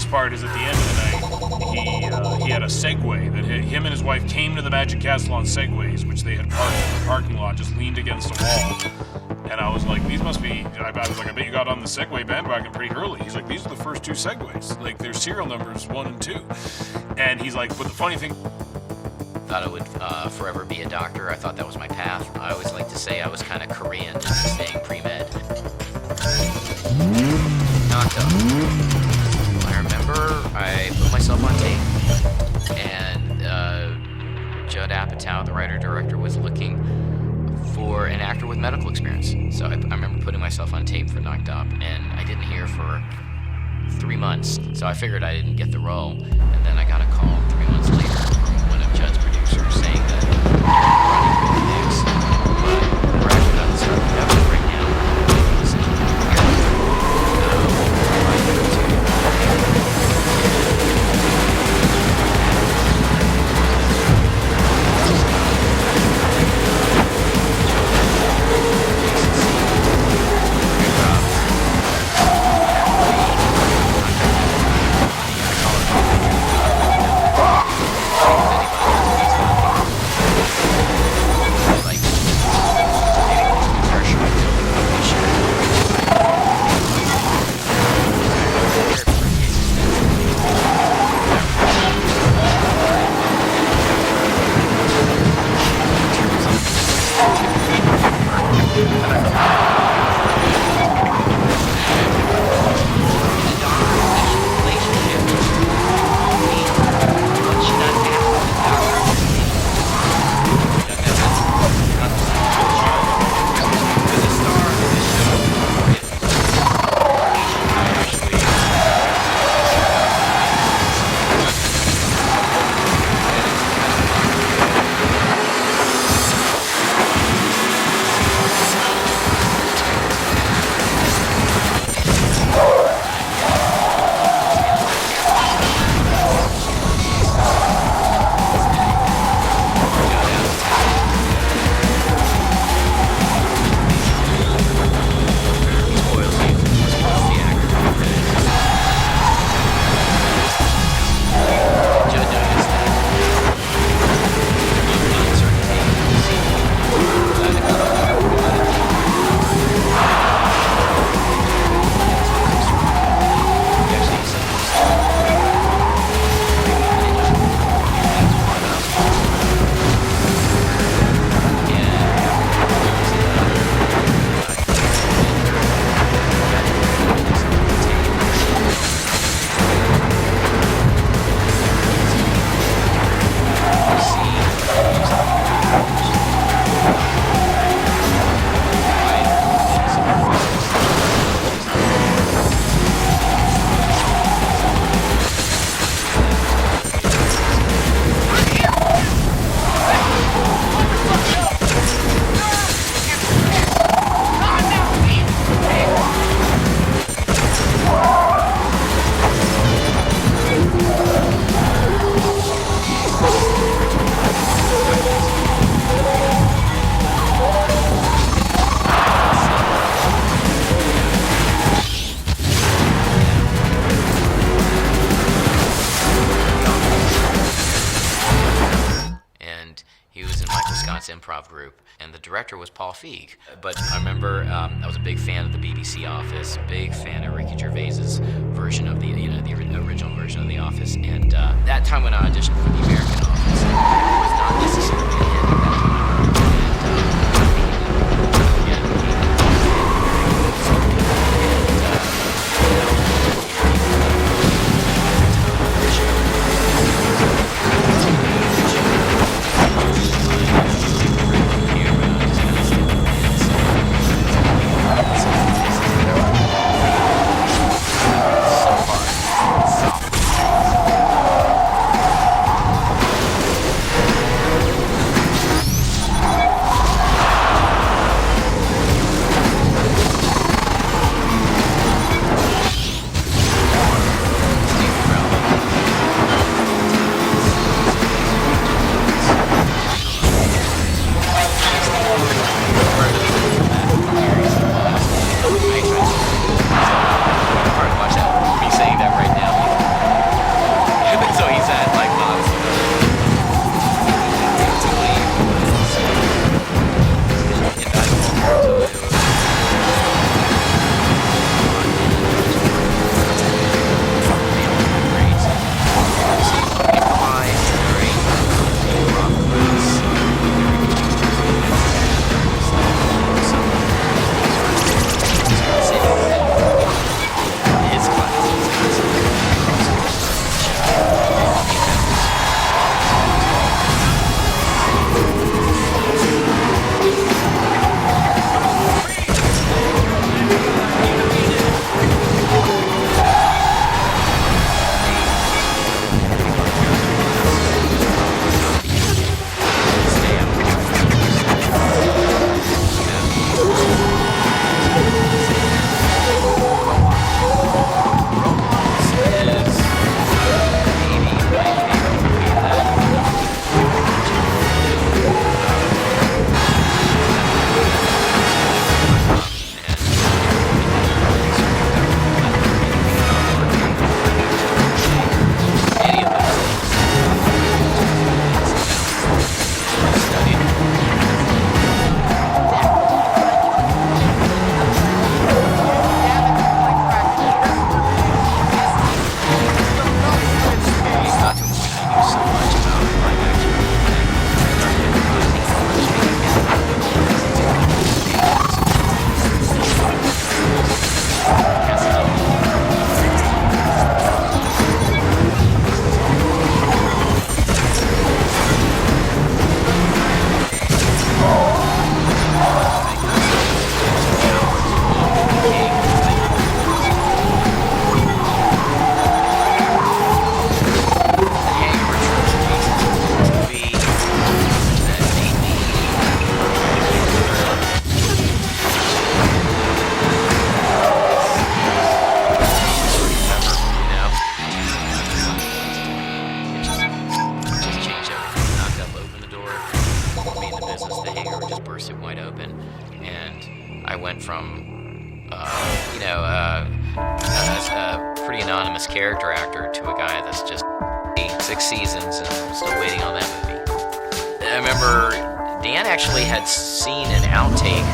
best part is at the end of the night, he had a Segway that him and his wife came to the Magic Castle on Segways, which they had parked in the parking lot, just leaned against a wall. And I was like, these must be. I was like, I bet you got on the Segway bandwagon pretty early. He's like, these are the first 2 Segways. Like, their serial numbers 1 and 2. And he's like, but the funny thing. Thought I would forever be a doctor. I thought that was my path. I always like to say I was kind of Korean, just staying pre-med. Knocked up. I remember I put myself on tape, and Judd Apatow, the writer-director, was looking for an actor with medical experience. So I remember putting myself on tape for Knocked Up, and I didn't hear for 3 months. So I figured I didn't get the role, and then I got a call 3 months later from one of Judd's producers saying that running with the Knicks, but we're actually not starting production right now. Improv group, and the director was Paul Feig. But I remember I was a big fan of the BBC Office, big fan of Ricky Gervais's version of the original version of The Office, and that time when I auditioned for the American Office, it was not necessarily a hit at that time. wide open, and I went from a pretty anonymous character actor to a guy that's just 6 seasons and I'm still waiting on that movie. I remember Dan actually had seen an outtake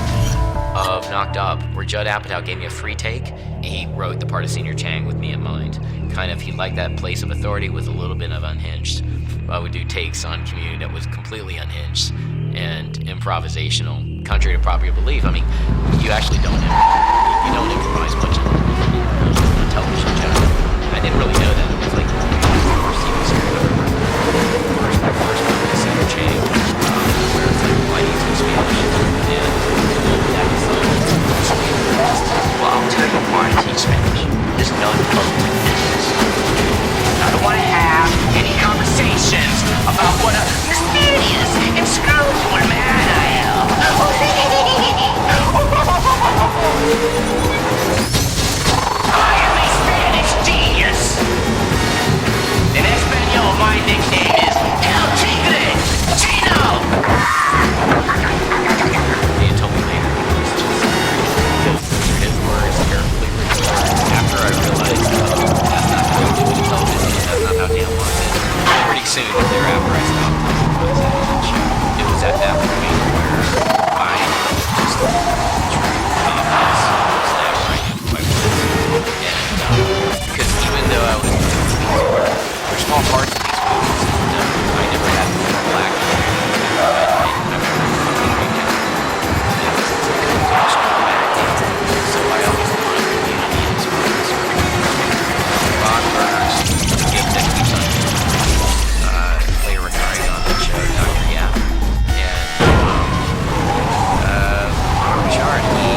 of Knocked Up where Judd Apatow gave me a free take. He wrote the part of Senior Chang with me in mind. Kind of, he liked that place of authority with a little bit of unhinged. I would do takes on Community that was completely unhinged and improvisational, contrary to popular belief. I mean, you actually don't improvise much on television in general. I didn't really know that. It was like the first TV series I remember. First movie is Senior Chang, where it's like, why do you speak Spanish? And that is well, I'll tell you why I teach Spanish. There's none of business. I don't want to have any conversations about what a mysterious and screwful man I am. I am a Spanish genius. In Espanol, my nickname is El Tigre Chino. He told me later his words carefully recorded after I realized that's not how you do it in television. That's not how Dan wants it. Pretty soon thereafter, I stopped it was at that point where I just because even though I was for small parts of these movies, I never had black. So I always wanted to be on the inspiration. Bob Burns, the gift that keeps on later retiring on the show, Dr. Yap. And Richard, he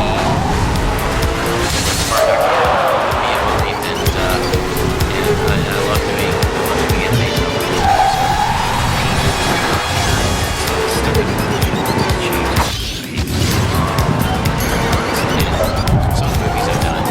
part of Dr. Yap, me and William, and I love doing animation. Some of the movies I've done.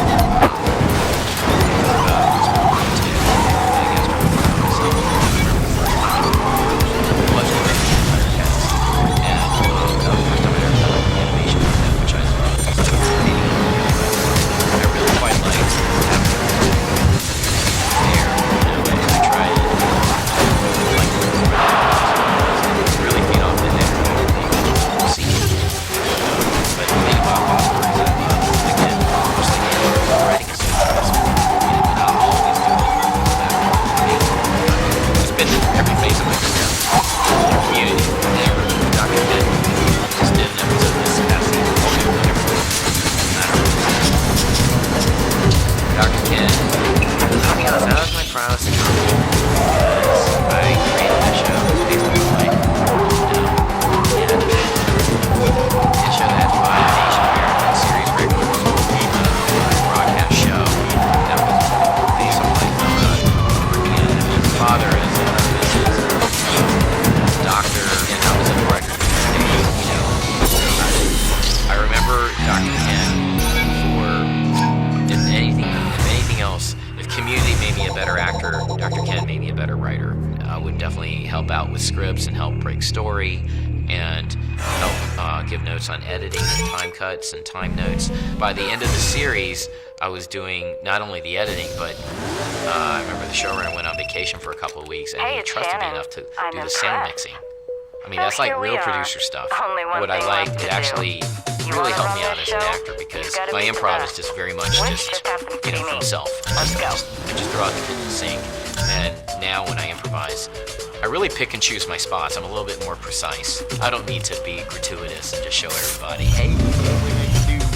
On editing and time cuts and time notes. By the end of the series, I was doing not only the editing, but I remember the showrunner went on vacation for a couple of weeks, and he trusted me enough to do the sound mixing. I mean, that's like real producer stuff. What I liked, it actually really helped me out as an actor because my improv is just very much just from self. Let's go. I just throw out the kitchen sink, and now when I improvise, I really pick and choose my spots. I'm a little bit more precise. I don't need to be gratuitous and just show everybody, hey, this is what we need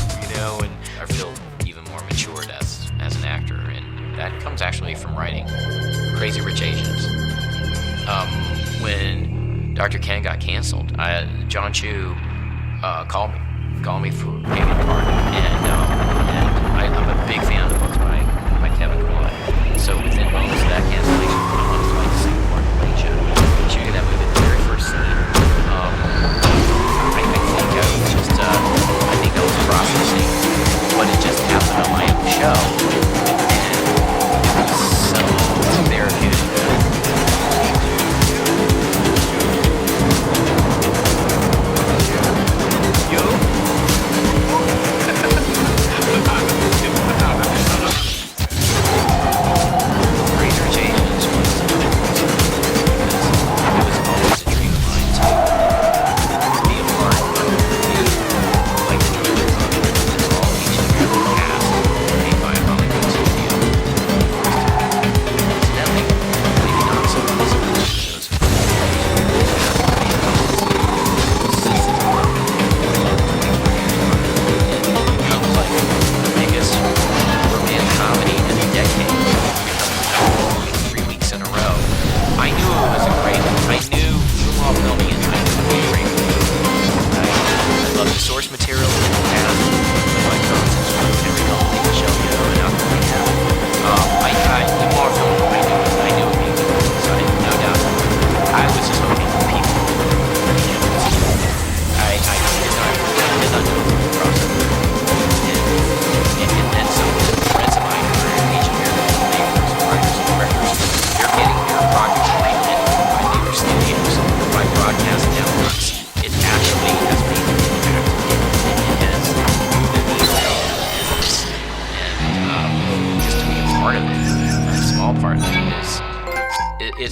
to do, and I feel even more matured as an actor, and that comes actually from writing Crazy Rich Asians. When Dr. Ken got canceled, John Chu called me for maybe the part, and I'm a big fan of the books by Kevin Kwan. So within moments of that cancellation, I wanted to like the same part of Late Show. Shooting that movie, the very first scene, I think I was processing what had just happened on my own show, and it was so therapeutic. Yo!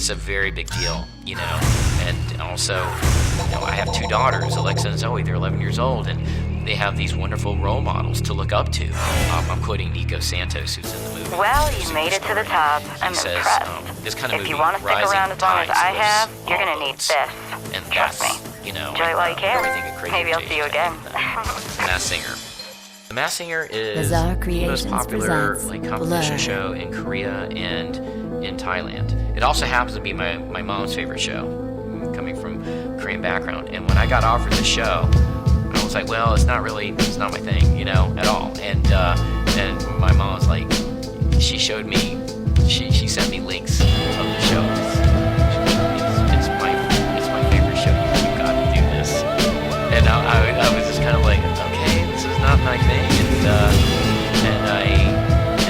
it's a very big deal, you know. And also, you know, I have 2 daughters, Alexa and Zoe. They're 11 years old, and they have these wonderful role models to look up to. I'm quoting Nico Santos, who's in the movie. Well, you made it to the top. I'm He says, impressed. this kind of If movie, you want to stick Rising around as long as Tides, I was have, you're all going to need boats. this. And Trust that's, me. you know, Enjoy it while you can. everything that Crazy Maybe I'll see you again. Masked Singer. The Masked Singer is Bizarre the most Creations popular presents like competition Blur. show in Korea and in Thailand. It also happens to be my mom's favorite show, coming from Korean background. And when I got offered the show, I was like, well, it's not my thing, you know, at all. And my mom was like, she showed me, she sent me links of the show. It's my favorite show. You've got to do this. And I was just kind of like, okay, this is not my thing. And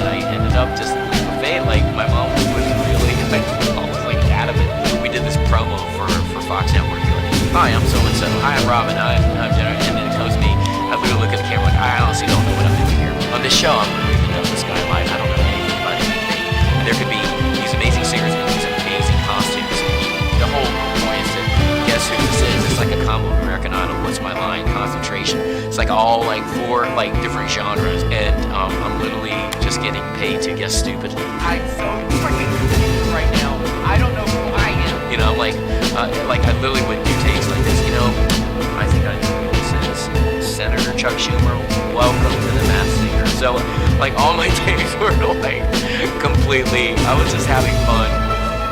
I ended up just leap of faith. Like my mom was really, like, almost like adamant. We did this promo for Fox Network. Hi, I'm so-and-so. Hi, I'm Robin. I'm Jenna. And then it comes to me. I literally look at the camera like, I honestly don't know what I'm doing here. On this show, I'm literally up this guy live. I don't know anything about anything. And there could be these amazing singers and these amazing costumes. The whole point is to guess who this is. It's like a combo of American Idol, What's My Line, Concentration. It's like all like 4 like different genres. And I'm literally just getting paid to guess stupidly. I'm so freaking confused right now. I don't know who I am. You know, like I literally would do takes like this. You know, I think I know this is Senator Chuck Schumer. Welcome to the Masked Singer. So, like, all my takes were like completely. I was just having fun,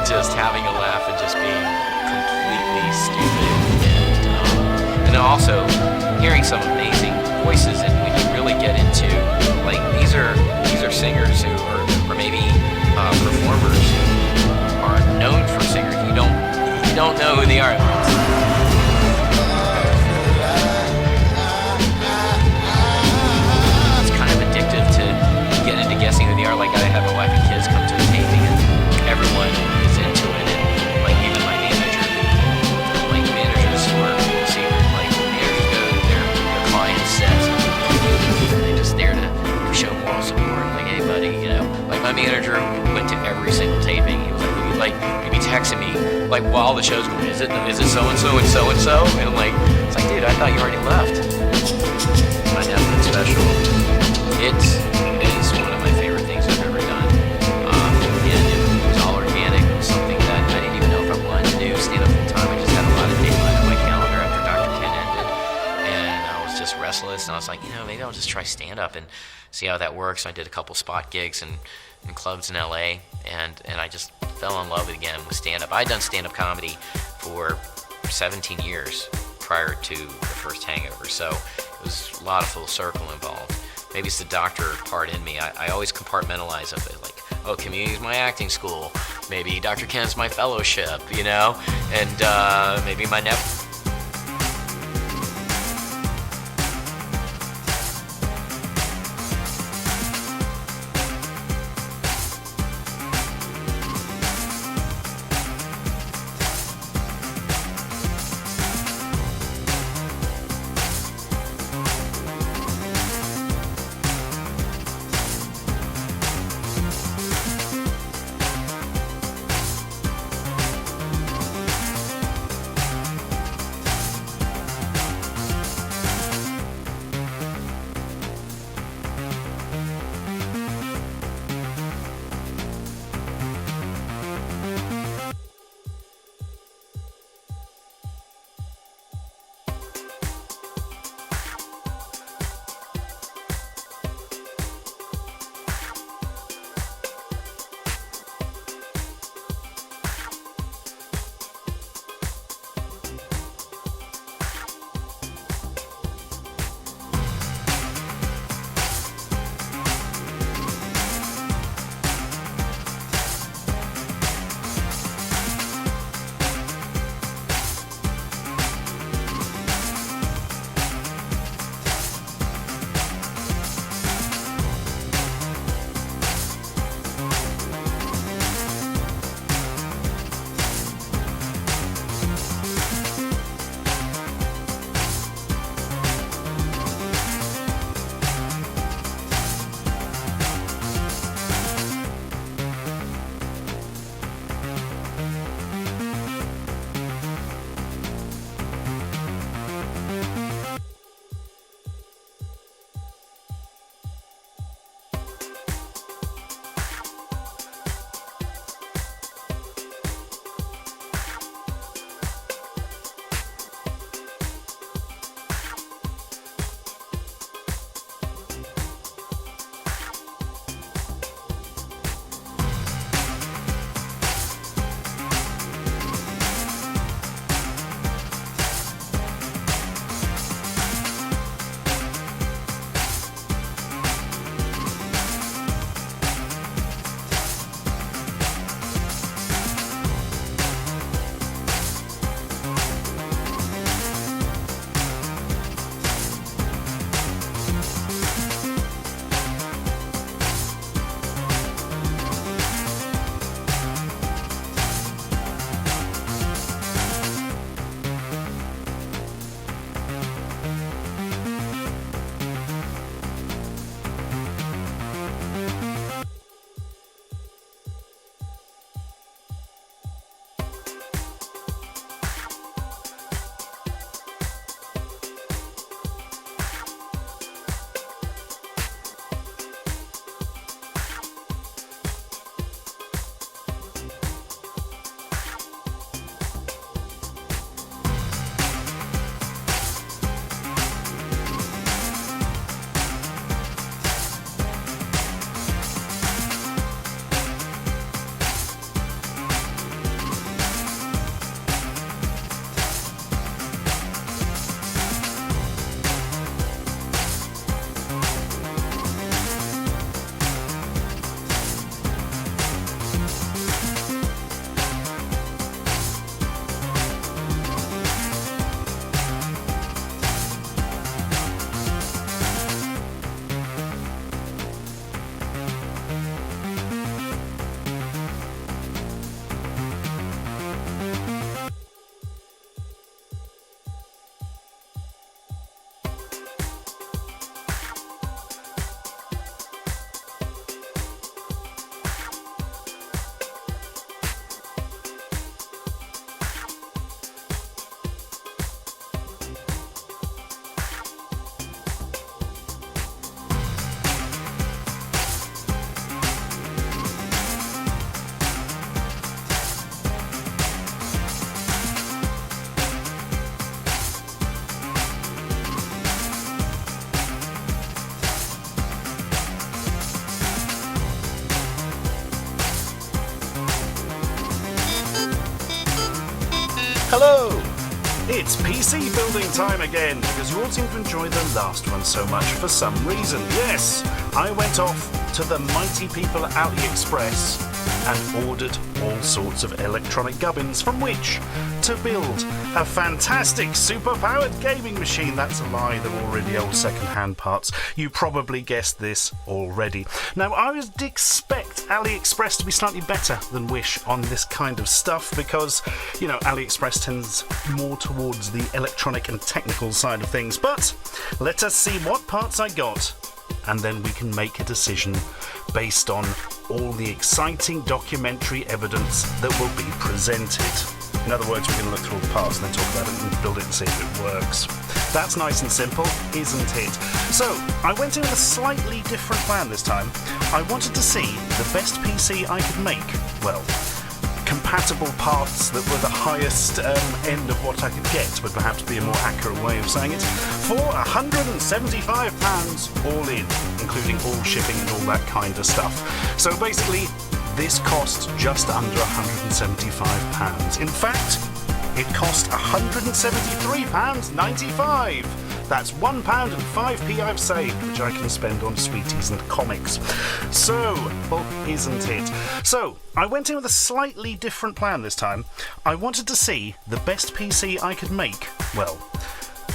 just having a laugh, and just being completely stupid. And also hearing some amazing voices. And when you really get into like these are singers who or maybe performers who are known for singers. You don't know who they are. It's kind of addictive to get into guessing who they are. Like I have my wife and kids come to a taping and everyone is into it. And like even my manager, like managers who are singers, like managers go to their clients' sets and they just there to show moral support. Like, hey buddy, you know, like my manager went to every single taping. He was like he'd be texting me like while the show's going, is it so and so and so and so? And I'm like, it's like, dude, I thought you already left. My Netflix special. It is one of my favorite things I've ever done. And it was all organic. It was something that I didn't even know if I wanted to do. Stand up full time. I just had a lot of daylight on my calendar after Dr. Ken ended, and I was just restless. And I was like, you know, maybe I'll just try stand up and see how that works. I did a couple spot gigs and clubs in LA, and I just fell in love again with stand-up. I'd done stand-up comedy for 17 years prior to the first Hangover, so it was a lot of full circle involved. Maybe it's the doctor part in me. I always compartmentalize of it, like, oh, community's my acting school. Maybe Dr. Ken's my fellowship, you know? And maybe my Netflix. Hello! It's PC building time again, because you all seem to enjoy the last one so much for some reason. Yes, I went off to the mighty people at AliExpress and ordered all sorts of electronic gubbins from which to build a fantastic super-powered gaming machine. That's a lie, they're already old second-hand parts. You probably guessed this already. Now, I would expect AliExpress to be slightly better than Wish on this kind of stuff because, you know, AliExpress tends more towards the electronic and technical side of things. But let us see what parts I got, and then we can make a decision based on all the exciting documentary evidence that will be presented. In other words, we're going to look through all the parts and then talk about it and build it and see if it works. That's nice and simple, isn't it? So, I went in with a slightly different plan this time. I wanted to see the best PC I could make. Well, compatible parts that were the highest end of what I could get would perhaps be a more accurate way of saying it, for £175 all in, including all shipping and all that kind of stuff. So basically, this cost just under £175. In fact, it cost £173.95. That's £1 and 5p I've saved, which I can spend on sweeties and comics. So, well, isn't it? So, I went in with a slightly different plan this time. I wanted to see the best PC I could make. Well,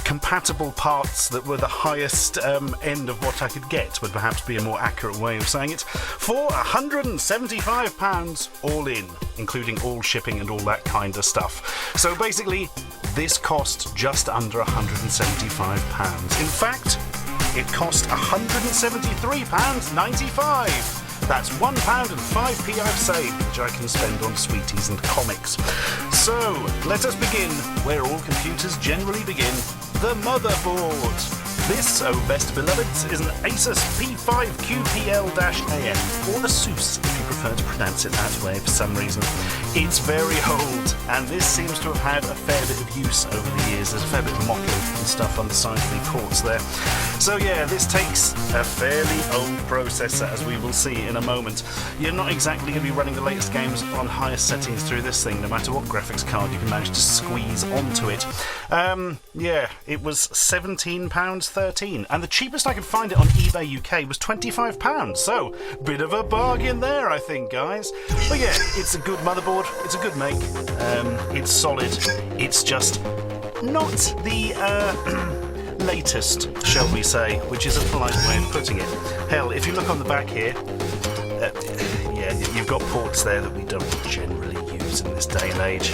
compatible parts that were the highest end of what I could get would perhaps be a more accurate way of saying it, for £175 all in, including all shipping and all that kind of stuff. So basically, this cost just under £175. In fact, it cost £173.95. That's £1 and 5p I've saved, which I can spend on sweeties and comics. So, let us begin where all computers generally begin, the motherboard. This, oh best beloveds, is an Asus P5QPL-AM, or Asus if you prefer to pronounce it that way for some reason. It's very old, and this seems to have had a fair bit of use over the years. There's a fair bit of mottling and stuff on the side of the ports there. So yeah, this takes a fairly old processor, as we will see in a moment. You're not exactly going to be running the latest games on highest settings through this thing, no matter what graphics card you can manage to squeeze onto it. Yeah, it was £17.13, and the cheapest I could find it on eBay UK was £25, so bit of a bargain there, I think, guys. But yeah, it's a good motherboard, it's a good make, it's solid, it's just not the latest, shall we say, which is a polite way of putting it. Hell, if you look on the back here, yeah, you've got ports there that we don't generally use in this day and age.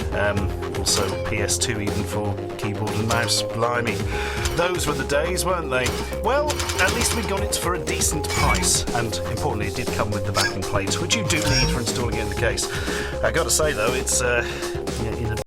Also PS2 even for keyboard and mouse. Blimey. Those were the days, weren't they? Well, at least we got it for a decent price, and importantly it did come with the backing plate, which you do need for installing it in the case. I gotta say though, it's